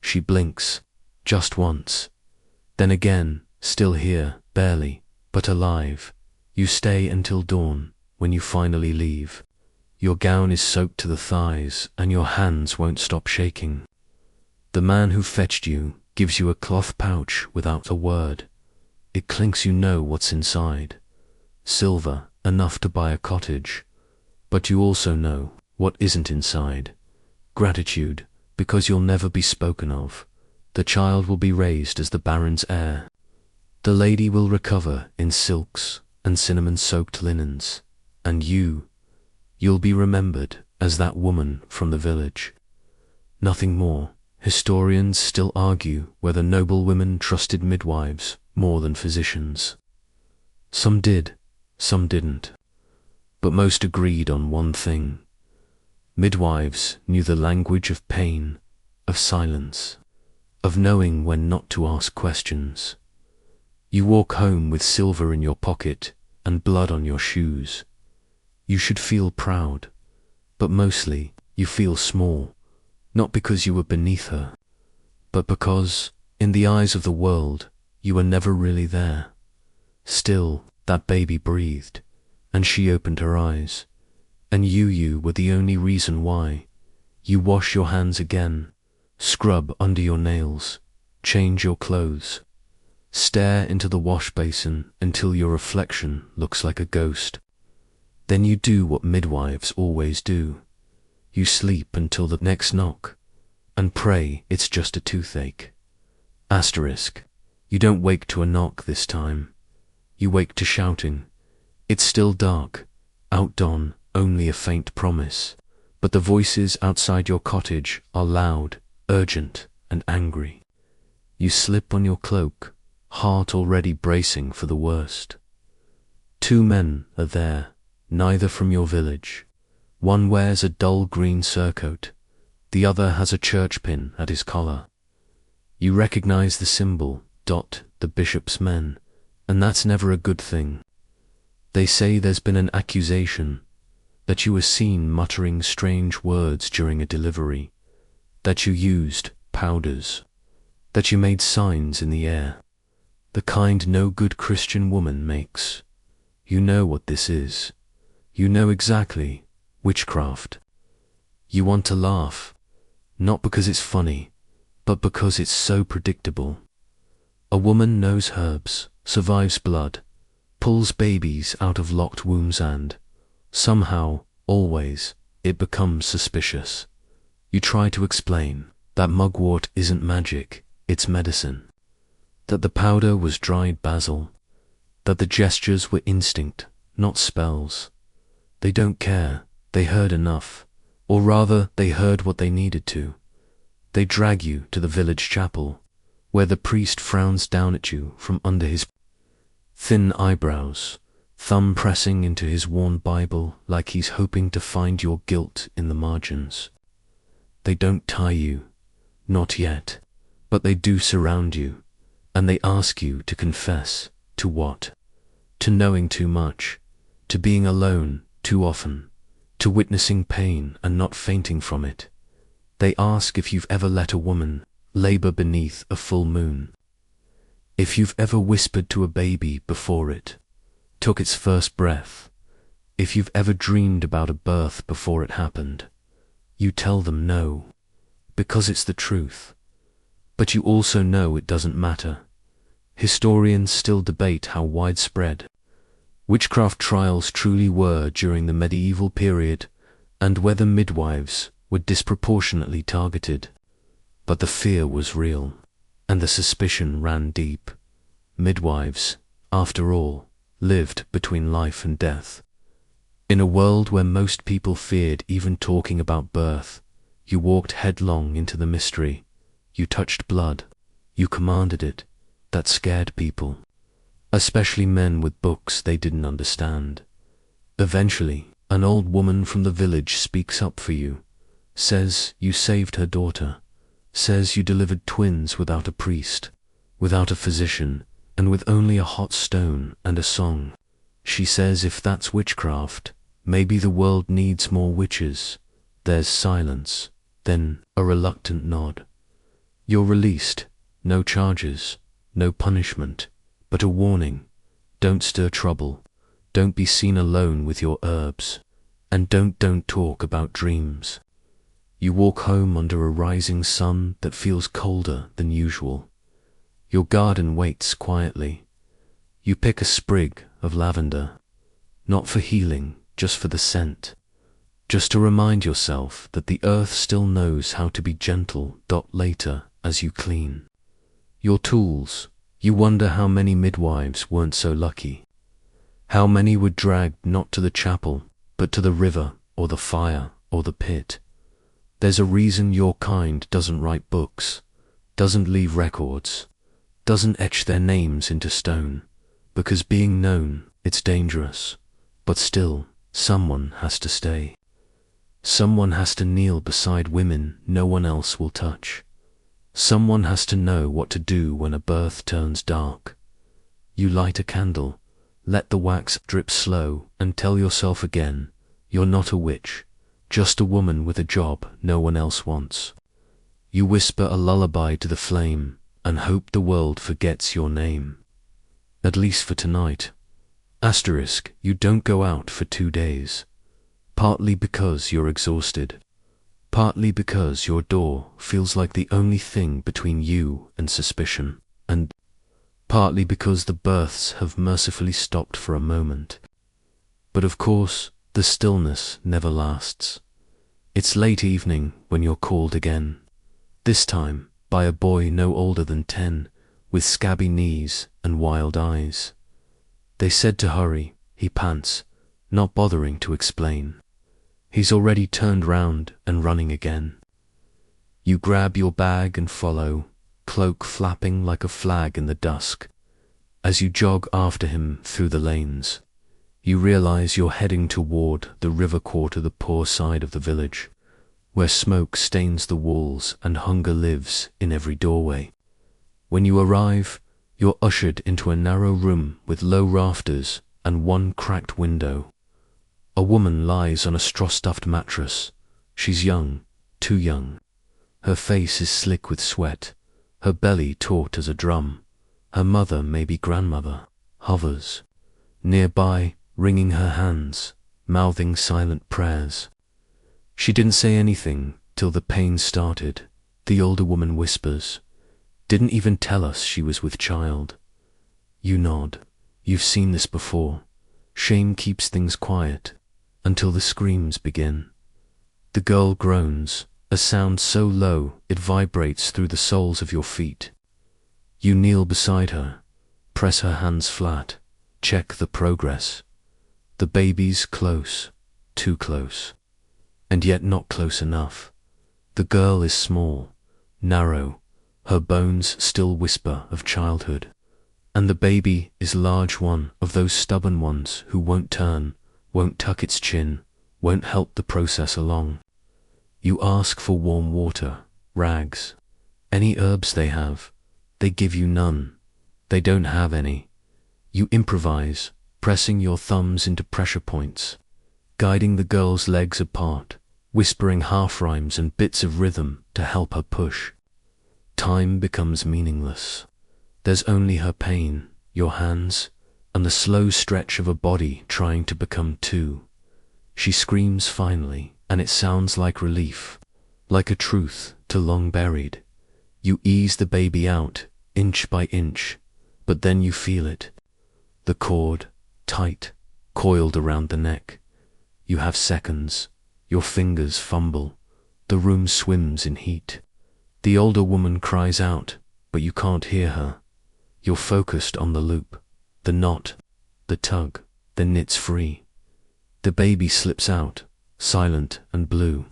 She blinks, just once. Then again, still here, barely, but alive. You stay until dawn, when you finally leave. Your gown is soaked to the thighs, and your hands won't stop shaking. The man who fetched you gives you a cloth pouch without a word. It clinks. You know what's inside. Silver, enough to buy a cottage. But you also know what isn't inside. Gratitude, because you'll never be spoken of. The child will be raised as the Baron's heir. The lady will recover in silks and cinnamon-soaked linens. And you'll be remembered as that woman from the village. Nothing more. Historians still argue whether noble women trusted midwives more than physicians. Some did, some didn't. But most agreed on one thing. Midwives knew the language of pain, of silence, of knowing when not to ask questions. You walk home with silver in your pocket and blood on your shoes. You should feel proud, but mostly you feel small, not because you were beneath her, but because, in the eyes of the world, you were never really there. Still, that baby breathed, and she opened her eyes, and you were the only reason why. You wash your hands again, scrub under your nails, change your clothes, stare into the wash basin until your reflection looks like a ghost. Then you do what midwives always do. You sleep until the next knock, and pray it's just a toothache. Asterisk. You don't wake to a knock this time. You wake to shouting. It's still dark, out dawn, only a faint promise. But the voices outside your cottage are loud, urgent, and angry. You slip on your cloak, heart already bracing for the worst. 2 men are there, neither from your village. One wears a dull green surcoat, the other has a church pin at his collar. You recognize the symbol, the bishop's men, and that's never a good thing. They say there's been an accusation, that you were seen muttering strange words during a delivery, that you used powders, that you made signs in the air, the kind no good Christian woman makes. You know what this is. You know exactly, witchcraft. You want to laugh, not because it's funny, but because it's so predictable. A woman knows herbs, survives blood, pulls babies out of locked wombs and, somehow, always, it becomes suspicious. You try to explain that mugwort isn't magic, it's medicine. That the powder was dried basil. That the gestures were instinct, not spells. They don't care, they heard enough. Or rather, they heard what they needed to. They drag you to the village chapel, where the priest frowns down at you from under his thin eyebrows, thumb pressing into his worn Bible like he's hoping to find your guilt in the margins. They don't tie you, not yet, but they do surround you, and they ask you to confess. To what? To knowing too much, to being alone too often, to witnessing pain and not fainting from it. They ask if you've ever let a woman labor beneath a full moon. If you've ever whispered to a baby before it took its first breath. If you've ever dreamed about a birth before it happened. You tell them no, because it's the truth. But you also know it doesn't matter. Historians still debate how widespread witchcraft trials truly were during the medieval period, and whether midwives were disproportionately targeted. But the fear was real, and the suspicion ran deep. Midwives, after all, lived between life and death. In a world where most people feared even talking about birth, you walked headlong into the mystery. You touched blood. You commanded it. That scared people, especially men with books they didn't understand. Eventually, an old woman from the village speaks up for you, says you saved her daughter, says you delivered twins without a priest, without a physician, and with only a hot stone and a song. She says if that's witchcraft, maybe the world needs more witches. There's silence, then a reluctant nod. You're released, no charges, no punishment, but a warning. Don't stir trouble, don't be seen alone with your herbs, and don't talk about dreams. You walk home under a rising sun that feels colder than usual. Your garden waits quietly. You pick a sprig of lavender, not for healing, just for the scent, just to remind yourself that the earth still knows how to be gentle. Later, as you clean your tools, you wonder how many midwives weren't so lucky. How many were dragged not to the chapel, but to the river, or the fire, or the pit. There's a reason your kind doesn't write books, doesn't leave records, doesn't etch their names into stone, because being known, it's dangerous. But still, someone has to stay. Someone has to kneel beside women no one else will touch. Someone has to know what to do when a birth turns dark. You light a candle, let the wax drip slow, and tell yourself again, you're not a witch, just a woman with a job no one else wants. You whisper a lullaby to the flame, and hope the world forgets your name. At least for tonight. Asterisk, you don't go out for 2 days. Partly because you're exhausted. Partly because your door feels like the only thing between you and suspicion, and partly because the births have mercifully stopped for a moment. But of course, the stillness never lasts. It's late evening when you're called again, this time by a boy no older than 10, with scabby knees and wild eyes. They said to hurry, he pants, not bothering to explain. He's already turned round and running again. You grab your bag and follow, cloak flapping like a flag in the dusk. As you jog after him through the lanes, you realize you're heading toward the river quarter, the poor side of the village, where smoke stains the walls and hunger lives in every doorway. When you arrive, you're ushered into a narrow room with low rafters and one cracked window. A woman lies on a straw-stuffed mattress. She's young, too young. Her face is slick with sweat, her belly taut as a drum. Her mother, maybe grandmother, hovers nearby, wringing her hands, mouthing silent prayers. She didn't say anything till the pain started, the older woman whispers. Didn't even tell us she was with child. You nod. You've seen this before. Shame keeps things quiet until the screams begin. The girl groans, a sound so low it vibrates through the soles of your feet. You kneel beside her, press her hands flat, check the progress. The baby's close, too close, and yet not close enough. The girl is small, narrow, her bones still whisper of childhood. And the baby is large, one of those stubborn ones who won't turn, won't tuck its chin, won't help the process along. You ask for warm water, rags, any herbs they have. They give you none. They don't have any. You improvise, pressing your thumbs into pressure points, guiding the girl's legs apart, whispering half-rhymes and bits of rhythm to help her push. Time becomes meaningless. There's only her pain, your hands, and the slow stretch of a body trying to become two. She screams finally, and it sounds like relief, like a truth too long buried. You ease the baby out, inch by inch, but then you feel it. The cord, tight, coiled around the neck. You have seconds. Your fingers fumble. The room swims in heat. The older woman cries out, but you can't hear her. You're focused on the loop, the knot, the tug, the knit's free. The baby slips out, silent and blue.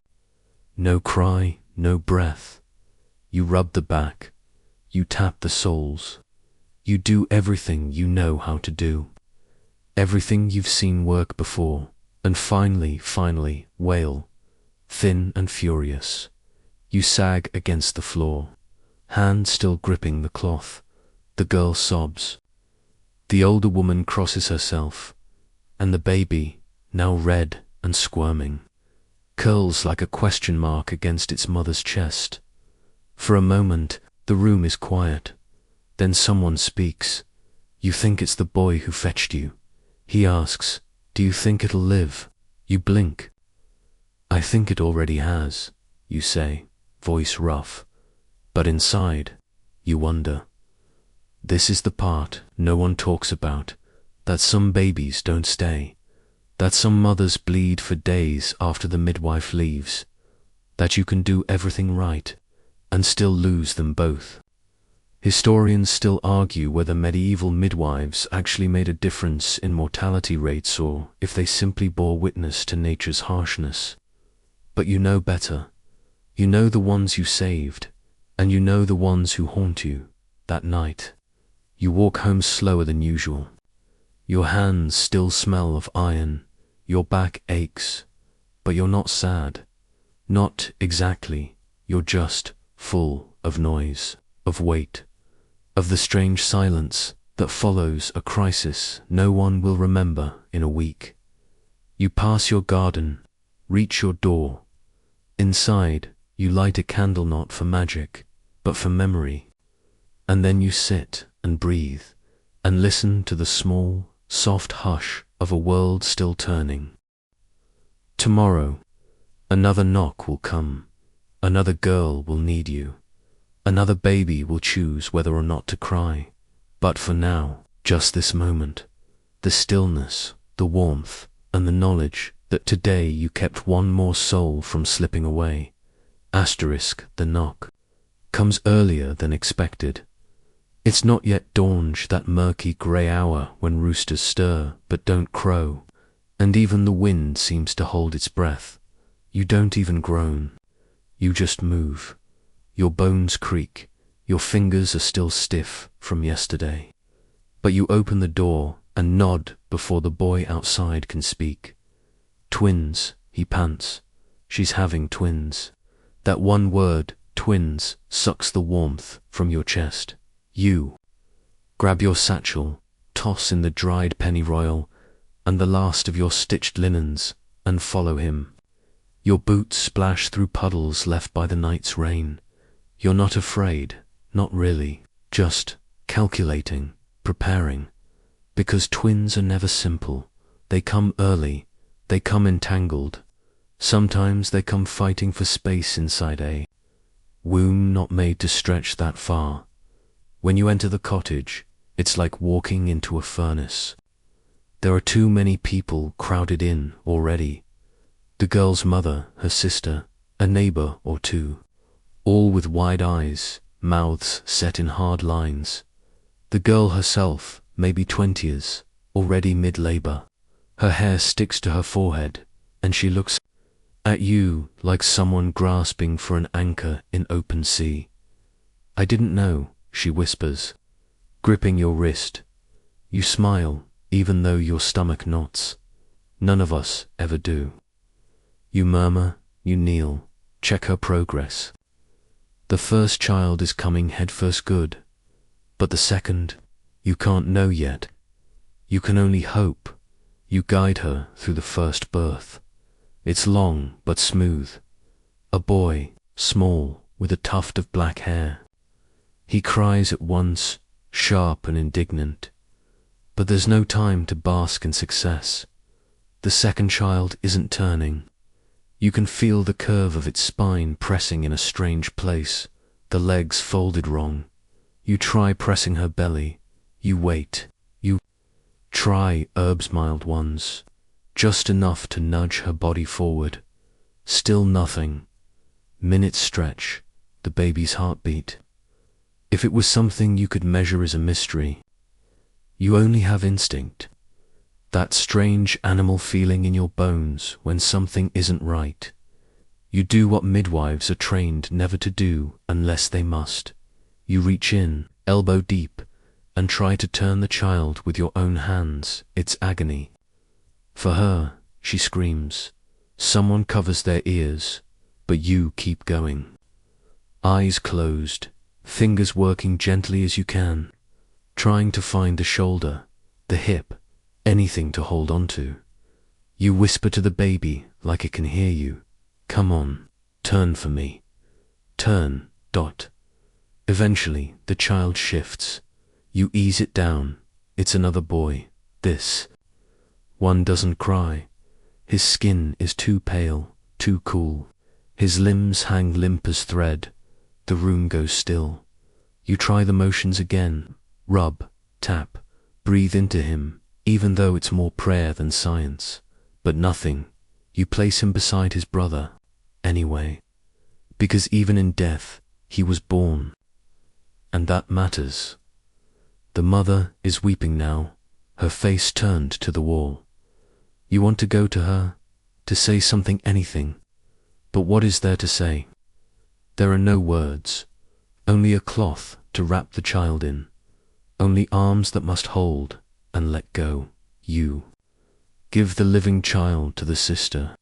No cry, no breath. You rub the back. You tap the soles. You do everything you know how to do. Everything you've seen work before, and finally, wail, thin and furious. You sag against the floor, hand still gripping the cloth. The girl sobs. The older woman crosses herself, and the baby, now red and squirming, curls like a question mark against its mother's chest. For a moment, the room is quiet. Then someone speaks. You think it's the boy who fetched you. He asks, "Do you think it'll live?" You blink. "I think it already has," you say, voice rough. But inside, you wonder. This is the part no one talks about, that some babies don't stay, that some mothers bleed for days after the midwife leaves, that you can do everything right and still lose them both. Historians still argue whether medieval midwives actually made a difference in mortality rates or if they simply bore witness to nature's harshness. But you know better. You know the ones you saved, and you know the ones who haunt you that night. You walk home slower than usual. Your hands still smell of iron, your back aches, but you're not sad. Not exactly. You're just full of noise, of weight, of the strange silence that follows a crisis no one will remember in a week. You pass your garden, reach your door. Inside, you light a candle not for magic, but for memory. And then you sit and breathe, and listen to the small, soft hush of a world still turning. Tomorrow, another knock will come, another girl will need you, another baby will choose whether or not to cry. But for now, just this moment, the stillness, the warmth, and the knowledge that today you kept one more soul from slipping away. Asterisk, the knock comes earlier than expected. It's not yet dawned, that murky grey hour when roosters stir but don't crow, and even the wind seems to hold its breath. You don't even groan. You just move. Your bones creak. Your fingers are still stiff from yesterday. But you open the door and nod before the boy outside can speak. Twins, he pants. She's having twins. That one word, twins, sucks the warmth from your chest. You grab your satchel, toss in the dried pennyroyal and the last of your stitched linens, and follow him. Your boots splash through puddles left by the night's rain. You're not afraid, not really, just calculating, preparing. Because twins are never simple. They come early, they come entangled. Sometimes they come fighting for space inside a womb not made to stretch that far. When you enter the cottage, it's like walking into a furnace. There are too many people crowded in already. The girl's mother, her sister, a neighbor or two, all with wide eyes, mouths set in hard lines. The girl herself, maybe 20s, already mid-labor. Her hair sticks to her forehead, and she looks at you like someone grasping for an anchor in open sea. I didn't know, she whispers, gripping your wrist. You smile, even though your stomach knots. None of us ever do. You murmur, you kneel, check her progress. The first child is coming headfirst good, but the second, you can't know yet. You can only hope. You guide her through the first birth. It's long but smooth. A boy, small, with a tuft of black hair. He cries at once, sharp and indignant. But there's no time to bask in success. The second child isn't turning. You can feel the curve of its spine pressing in a strange place, the legs folded wrong. You try pressing her belly. You wait. You try herbs mild ones, just enough to nudge her body forward. Still nothing. Minutes stretch, the baby's heartbeat. If it was something you could measure as a mystery, you only have instinct. That strange animal feeling in your bones when something isn't right. You do what midwives are trained never to do unless they must. You reach in, elbow deep, and try to turn the child with your own hands. It's agony. For her, she screams. Someone covers their ears, but you keep going. Eyes closed, fingers working gently as you can, trying to find the shoulder, the hip, anything to hold on to. You whisper to the baby like it can hear you. Come on, turn for me. Turn, dot. Eventually, the child shifts. You ease it down. It's another boy. This one doesn't cry. His skin is too pale, too cool. His limbs hang limp as thread. The room goes still. You try the motions again. Rub, tap, breathe into him, even though it's more prayer than science. But nothing. You place him beside his brother, anyway. Because even in death, he was born. And that matters. The mother is weeping now, her face turned to the wall. You want to go to her, to say something, anything. But what is there to say? There are no words, only a cloth to wrap the child in, only arms that must hold and let go. You give the living child to the sister.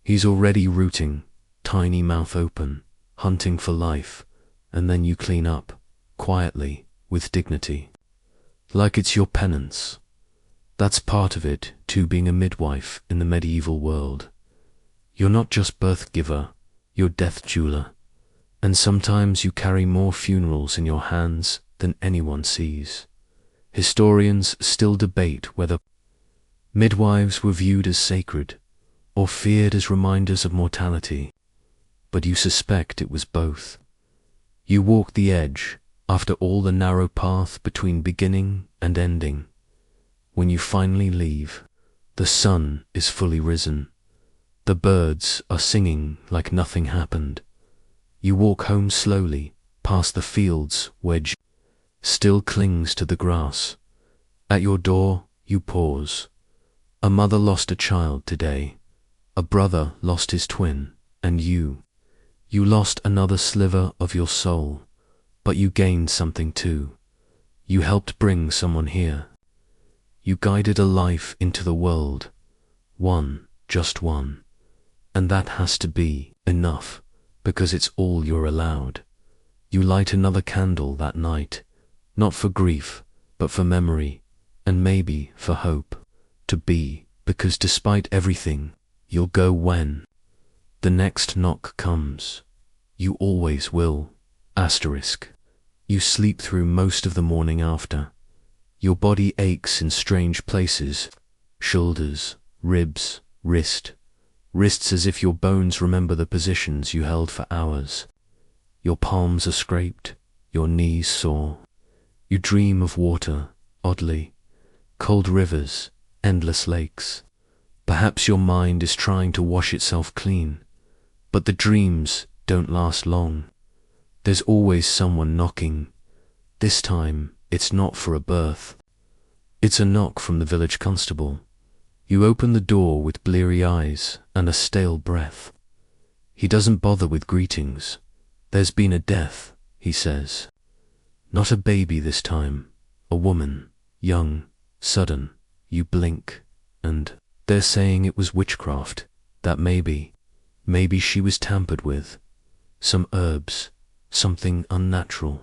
He's already rooting, tiny mouth open, hunting for life, and then you clean up, quietly, with dignity. Like it's your penance. That's part of it, too, being a midwife in the medieval world. You're not just birth giver, you're death jeweler. And sometimes you carry more funerals in your hands than anyone sees. Historians still debate whether midwives were viewed as sacred or feared as reminders of mortality, but you suspect it was both. You walk the edge, after all the narrow path between beginning and ending. When you finally leave, the sun is fully risen. The birds are singing like nothing happened. You walk home slowly, past the fields where still clings to the grass. At your door, you pause. A mother lost a child today. A brother lost his twin, and you lost another sliver of your soul, but you gained something too. You helped bring someone here. You guided a life into the world. One, just one. And that has to be enough, because it's all you're allowed. You light another candle that night, not for grief, but for memory, and maybe for hope. To be, because despite everything, you'll go when the next knock comes. You always will. Asterisk. You sleep through most of the morning after. Your body aches in strange places. Shoulders, ribs, wrists as if your bones remember the positions you held for hours. Your palms are scraped, your knees sore. You dream of water, oddly. Cold rivers, endless lakes. Perhaps your mind is trying to wash itself clean, but the dreams don't last long. There's always someone knocking. This time, it's not for a birth. It's a knock from the village constable. You open the door with bleary eyes and a stale breath. He doesn't bother with greetings. There's been a death, he says. Not a baby this time. A woman, young, sudden. You blink, and they're saying it was witchcraft, that maybe she was tampered with. Some herbs, something unnatural,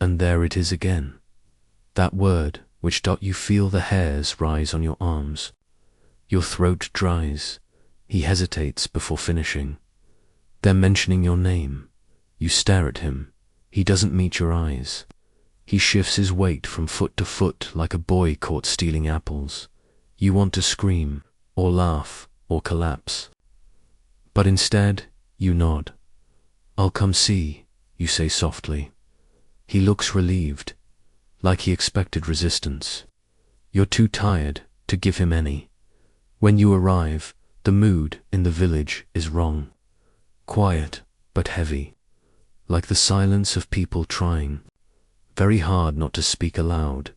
and there it is again. That word which you feel the hairs rise on your arms. Your throat dries. He hesitates before finishing. They're mentioning your name. You stare at him. He doesn't meet your eyes. He shifts his weight from foot to foot like a boy caught stealing apples. You want to scream, or laugh, or collapse. But instead, you nod. I'll come see, you say softly. He looks relieved, like he expected resistance. You're too tired to give him any. When you arrive, the mood in the village is wrong. Quiet, but heavy. Like the silence of people trying very hard not to speak aloud.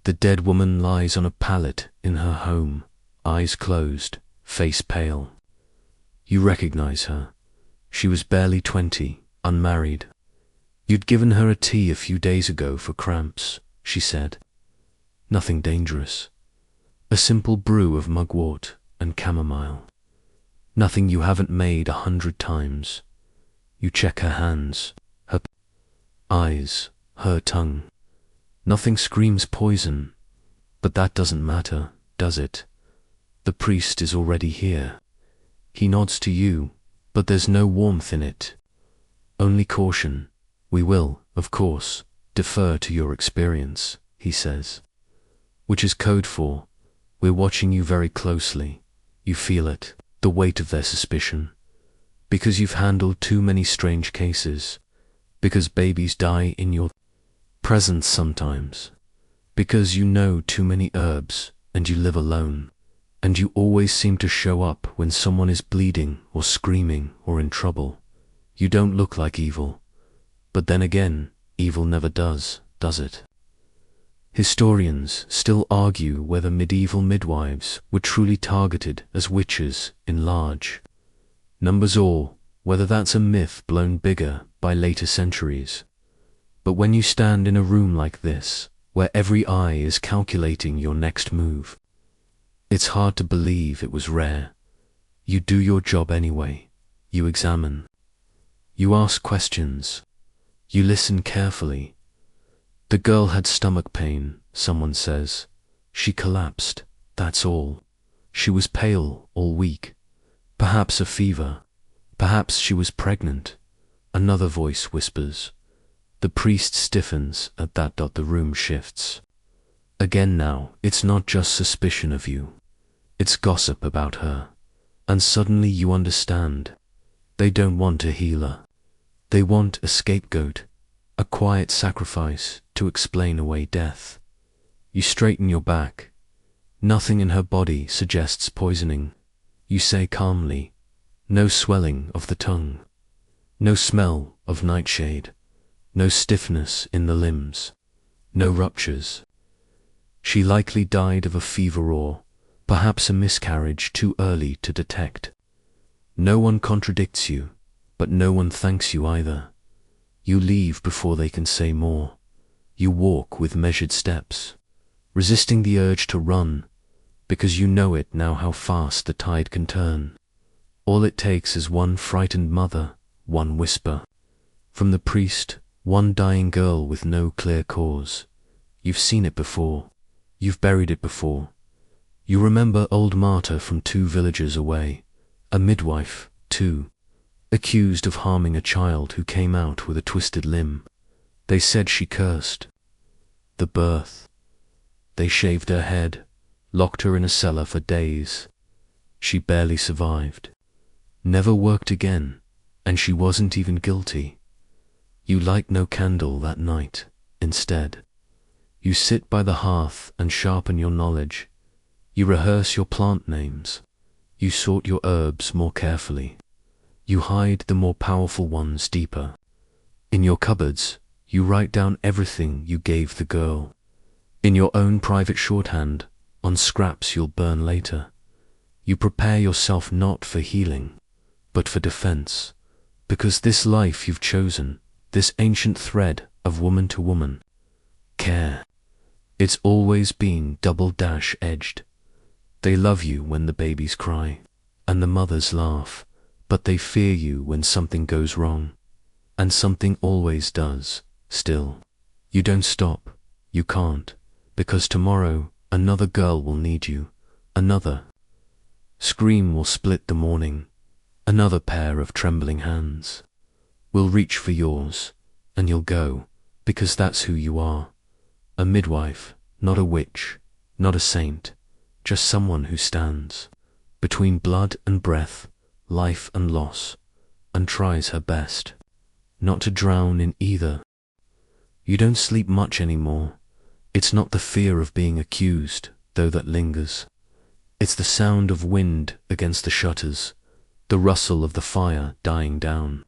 The dead woman lies on a pallet in her home, eyes closed, face pale. You recognize her. She was barely 20, unmarried. You'd given her a tea a few days ago for cramps, she said. Nothing dangerous. A simple brew of mugwort and chamomile. Nothing you haven't made 100 times. You check her hands, her eyes, her tongue. Nothing screams poison, but that doesn't matter, does it? The priest is already here. He nods to you, but there's no warmth in it. Only caution. We will, of course, defer to your experience, he says. Which is code for, we're watching you very closely. You feel it, the weight of their suspicion. Because you've handled too many strange cases. Because babies die in your presence sometimes. Because you know too many herbs, and you live alone. And you always seem to show up when someone is bleeding or screaming or in trouble. You don't look like evil. But then again, evil never does it? Historians still argue whether medieval midwives were truly targeted as witches in large numbers or whether that's a myth blown bigger by later centuries. But when you stand in a room like this, where every eye is calculating your next move, it's hard to believe it was rare. You do your job anyway. You examine. You ask questions. You listen carefully. The girl had stomach pain, someone says. She collapsed, that's all. She was pale all week. Perhaps a fever. Perhaps she was pregnant. Another voice whispers. The priest stiffens at that. The room shifts. Again now, it's not just suspicion of you. It's gossip about her. And suddenly you understand. They don't want a healer. They want a scapegoat, a quiet sacrifice to explain away death. You straighten your back. Nothing in her body suggests poisoning. You say calmly, no swelling of the tongue, no smell of nightshade, no stiffness in the limbs, no ruptures. She likely died of a fever or perhaps a miscarriage too early to detect. No one contradicts you, but no one thanks you either. You leave before they can say more. You walk with measured steps, resisting the urge to run, because you know it now how fast the tide can turn. All it takes is one frightened mother, one whisper from the priest, one dying girl with no clear cause. You've seen it before. You've buried it before. You remember old Marta from 2 villages away, a midwife, too, accused of harming a child who came out with a twisted limb. They said she cursed the birth. They shaved her head, locked her in a cellar for days. She barely survived. Never worked again, and she wasn't even guilty. You light no candle that night. Instead, you sit by the hearth and sharpen your knowledge. You rehearse your plant names. You sort your herbs more carefully. You hide the more powerful ones deeper. In your cupboards, you write down everything you gave the girl. In your own private shorthand, on scraps you'll burn later. You prepare yourself not for healing, but for defense, because this life you've chosen, this ancient thread of woman to woman, care, it's always been double-edged. They love you when the babies cry, and the mothers laugh, but they fear you when something goes wrong. And something always does, still. You don't stop, you can't, because tomorrow another girl will need you, another scream will split the morning, another pair of trembling hands will reach for yours, and you'll go, because that's who you are. A midwife, not a witch, not a saint, just someone who stands between blood and breath, life and loss, and tries her best not to drown in either. You don't sleep much anymore. It's not the fear of being accused, though that lingers. It's the sound of wind against the shutters, the rustle of the fire dying down,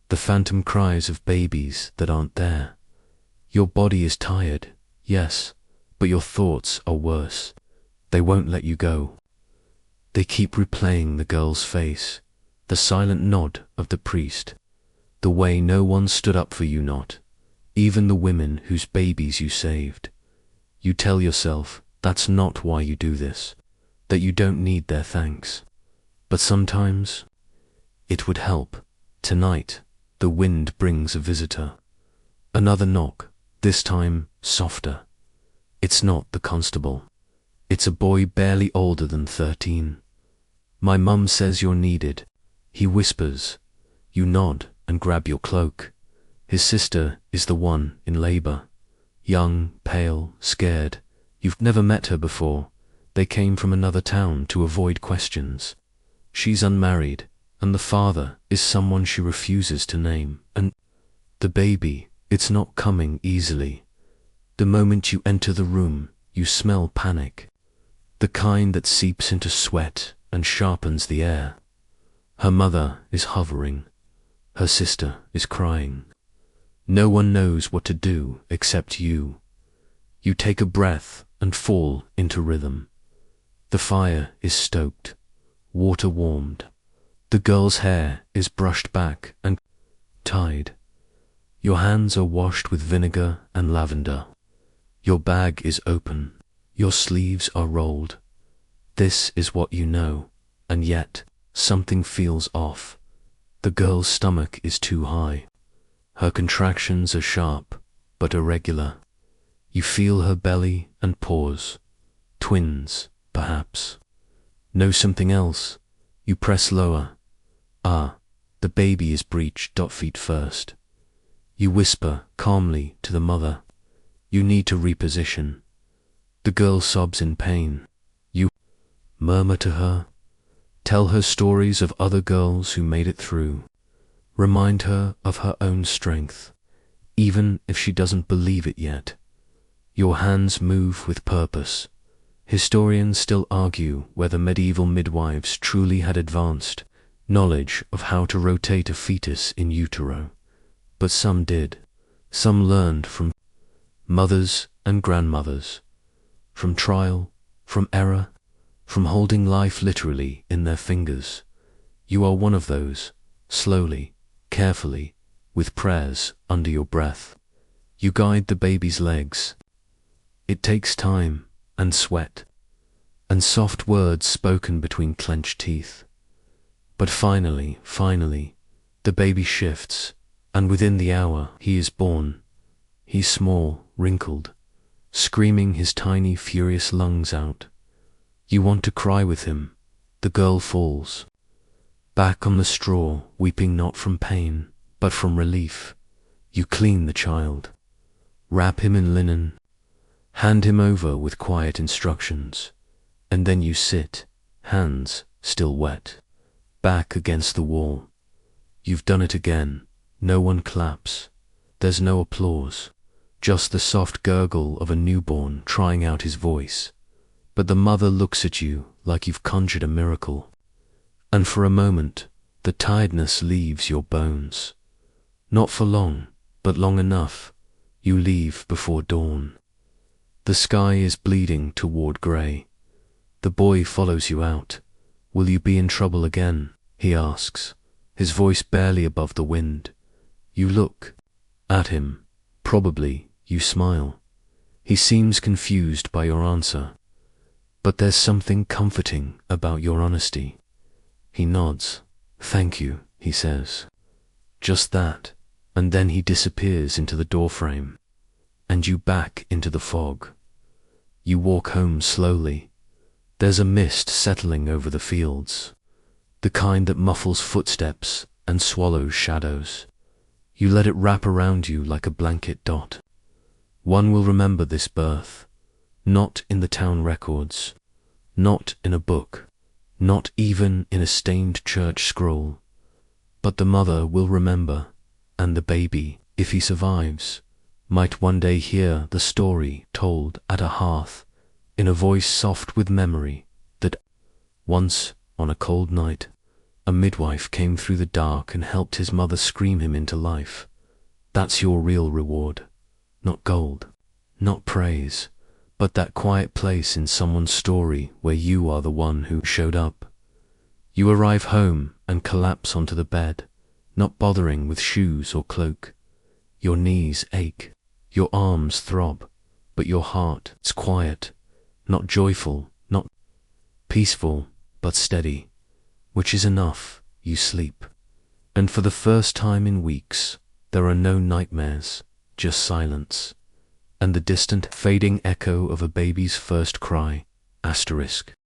the phantom cries of babies that aren't there. Your body is tired, yes, but your thoughts are worse. They won't let you go. They keep replaying the girl's face, the silent nod of the priest, the way no one stood up for you, not even the women whose babies you saved. You tell yourself that's not why you do this, that you don't need their thanks. But sometimes it would help. Tonight, the wind brings a visitor. Another knock, this time softer. It's not the constable. It's a boy barely older than 13. My mum says you're needed. He whispers. You nod and grab your cloak. His sister is the one in labor. Young, pale, scared. You've never met her before. They came from another town to avoid questions. She's unmarried, and the father is someone she refuses to name. And the baby, it's not coming easily. The moment you enter the room, you smell panic, the kind that seeps into sweat and sharpens the air. Her mother is hovering. Her sister is crying. No one knows what to do except you. You take a breath and fall into rhythm. The fire is stoked, water warmed. The girl's hair is brushed back and tied. Your hands are washed with vinegar and lavender. Your bag is open. Your sleeves are rolled. This is what you know, and yet something feels off. The girl's stomach is too high. Her contractions are sharp, but irregular. You feel her belly and pause. Twins, perhaps. Know something else. You press lower. Ah, the baby is breached. Feet first. You whisper calmly to the mother. You need to reposition. The girl sobs in pain. You murmur to her. Tell her stories of other girls who made it through. Remind her of her own strength, even if she doesn't believe it yet. Your hands move with purpose. Historians still argue whether medieval midwives truly had advanced knowledge of how to rotate a fetus in utero. But some did. Some learned from mothers and grandmothers, from trial, from error, from holding life literally in their fingers. You are one of those, slowly, carefully, with prayers under your breath. You guide the baby's legs. It takes time and sweat, and soft words spoken between clenched teeth. But finally, the baby shifts, and within the hour he is born. He's small, wrinkled, screaming his tiny, furious lungs out. You want to cry with him. The girl falls back on the straw, weeping not from pain, but from relief. You clean the child, wrap him in linen, hand him over with quiet instructions, and then you sit, hands still wet, back against the wall. You've done it again. No one claps. There's no applause, just the soft gurgle of a newborn trying out his voice. But the mother looks at you like you've conjured a miracle. And for a moment, the tiredness leaves your bones. Not for long, but long enough. You leave before dawn. The sky is bleeding toward grey. The boy follows you out. Will you be in trouble again? He asks, his voice barely above the wind. You look at him. Probably you smile. He seems confused by your answer. But there's something comforting about your honesty. He nods. Thank you, he says. Just that, and then he disappears into the doorframe, and you back into the fog. You walk home slowly. There's a mist settling over the fields, the kind that muffles footsteps and swallows shadows. You let it wrap around you like a blanket dot. One will remember this birth, not in the town records, not in a book, not even in a stained church scroll, but the mother will remember, and the baby, if he survives, might one day hear the story told at a hearth, in a voice soft with memory, that once, on a cold night, a midwife came through the dark and helped his mother scream him into life. That's your real reward. Not gold, not praise, but that quiet place in someone's story where you are the one who showed up. You arrive home and collapse onto the bed, not bothering with shoes or cloak. Your knees ache, your arms throb, but your heart is quiet, not joyful, not peaceful, but steady, which is enough. You sleep. And for the first time in weeks, there are no nightmares, just silence, and the distant, fading echo of a baby's first cry, asterisk.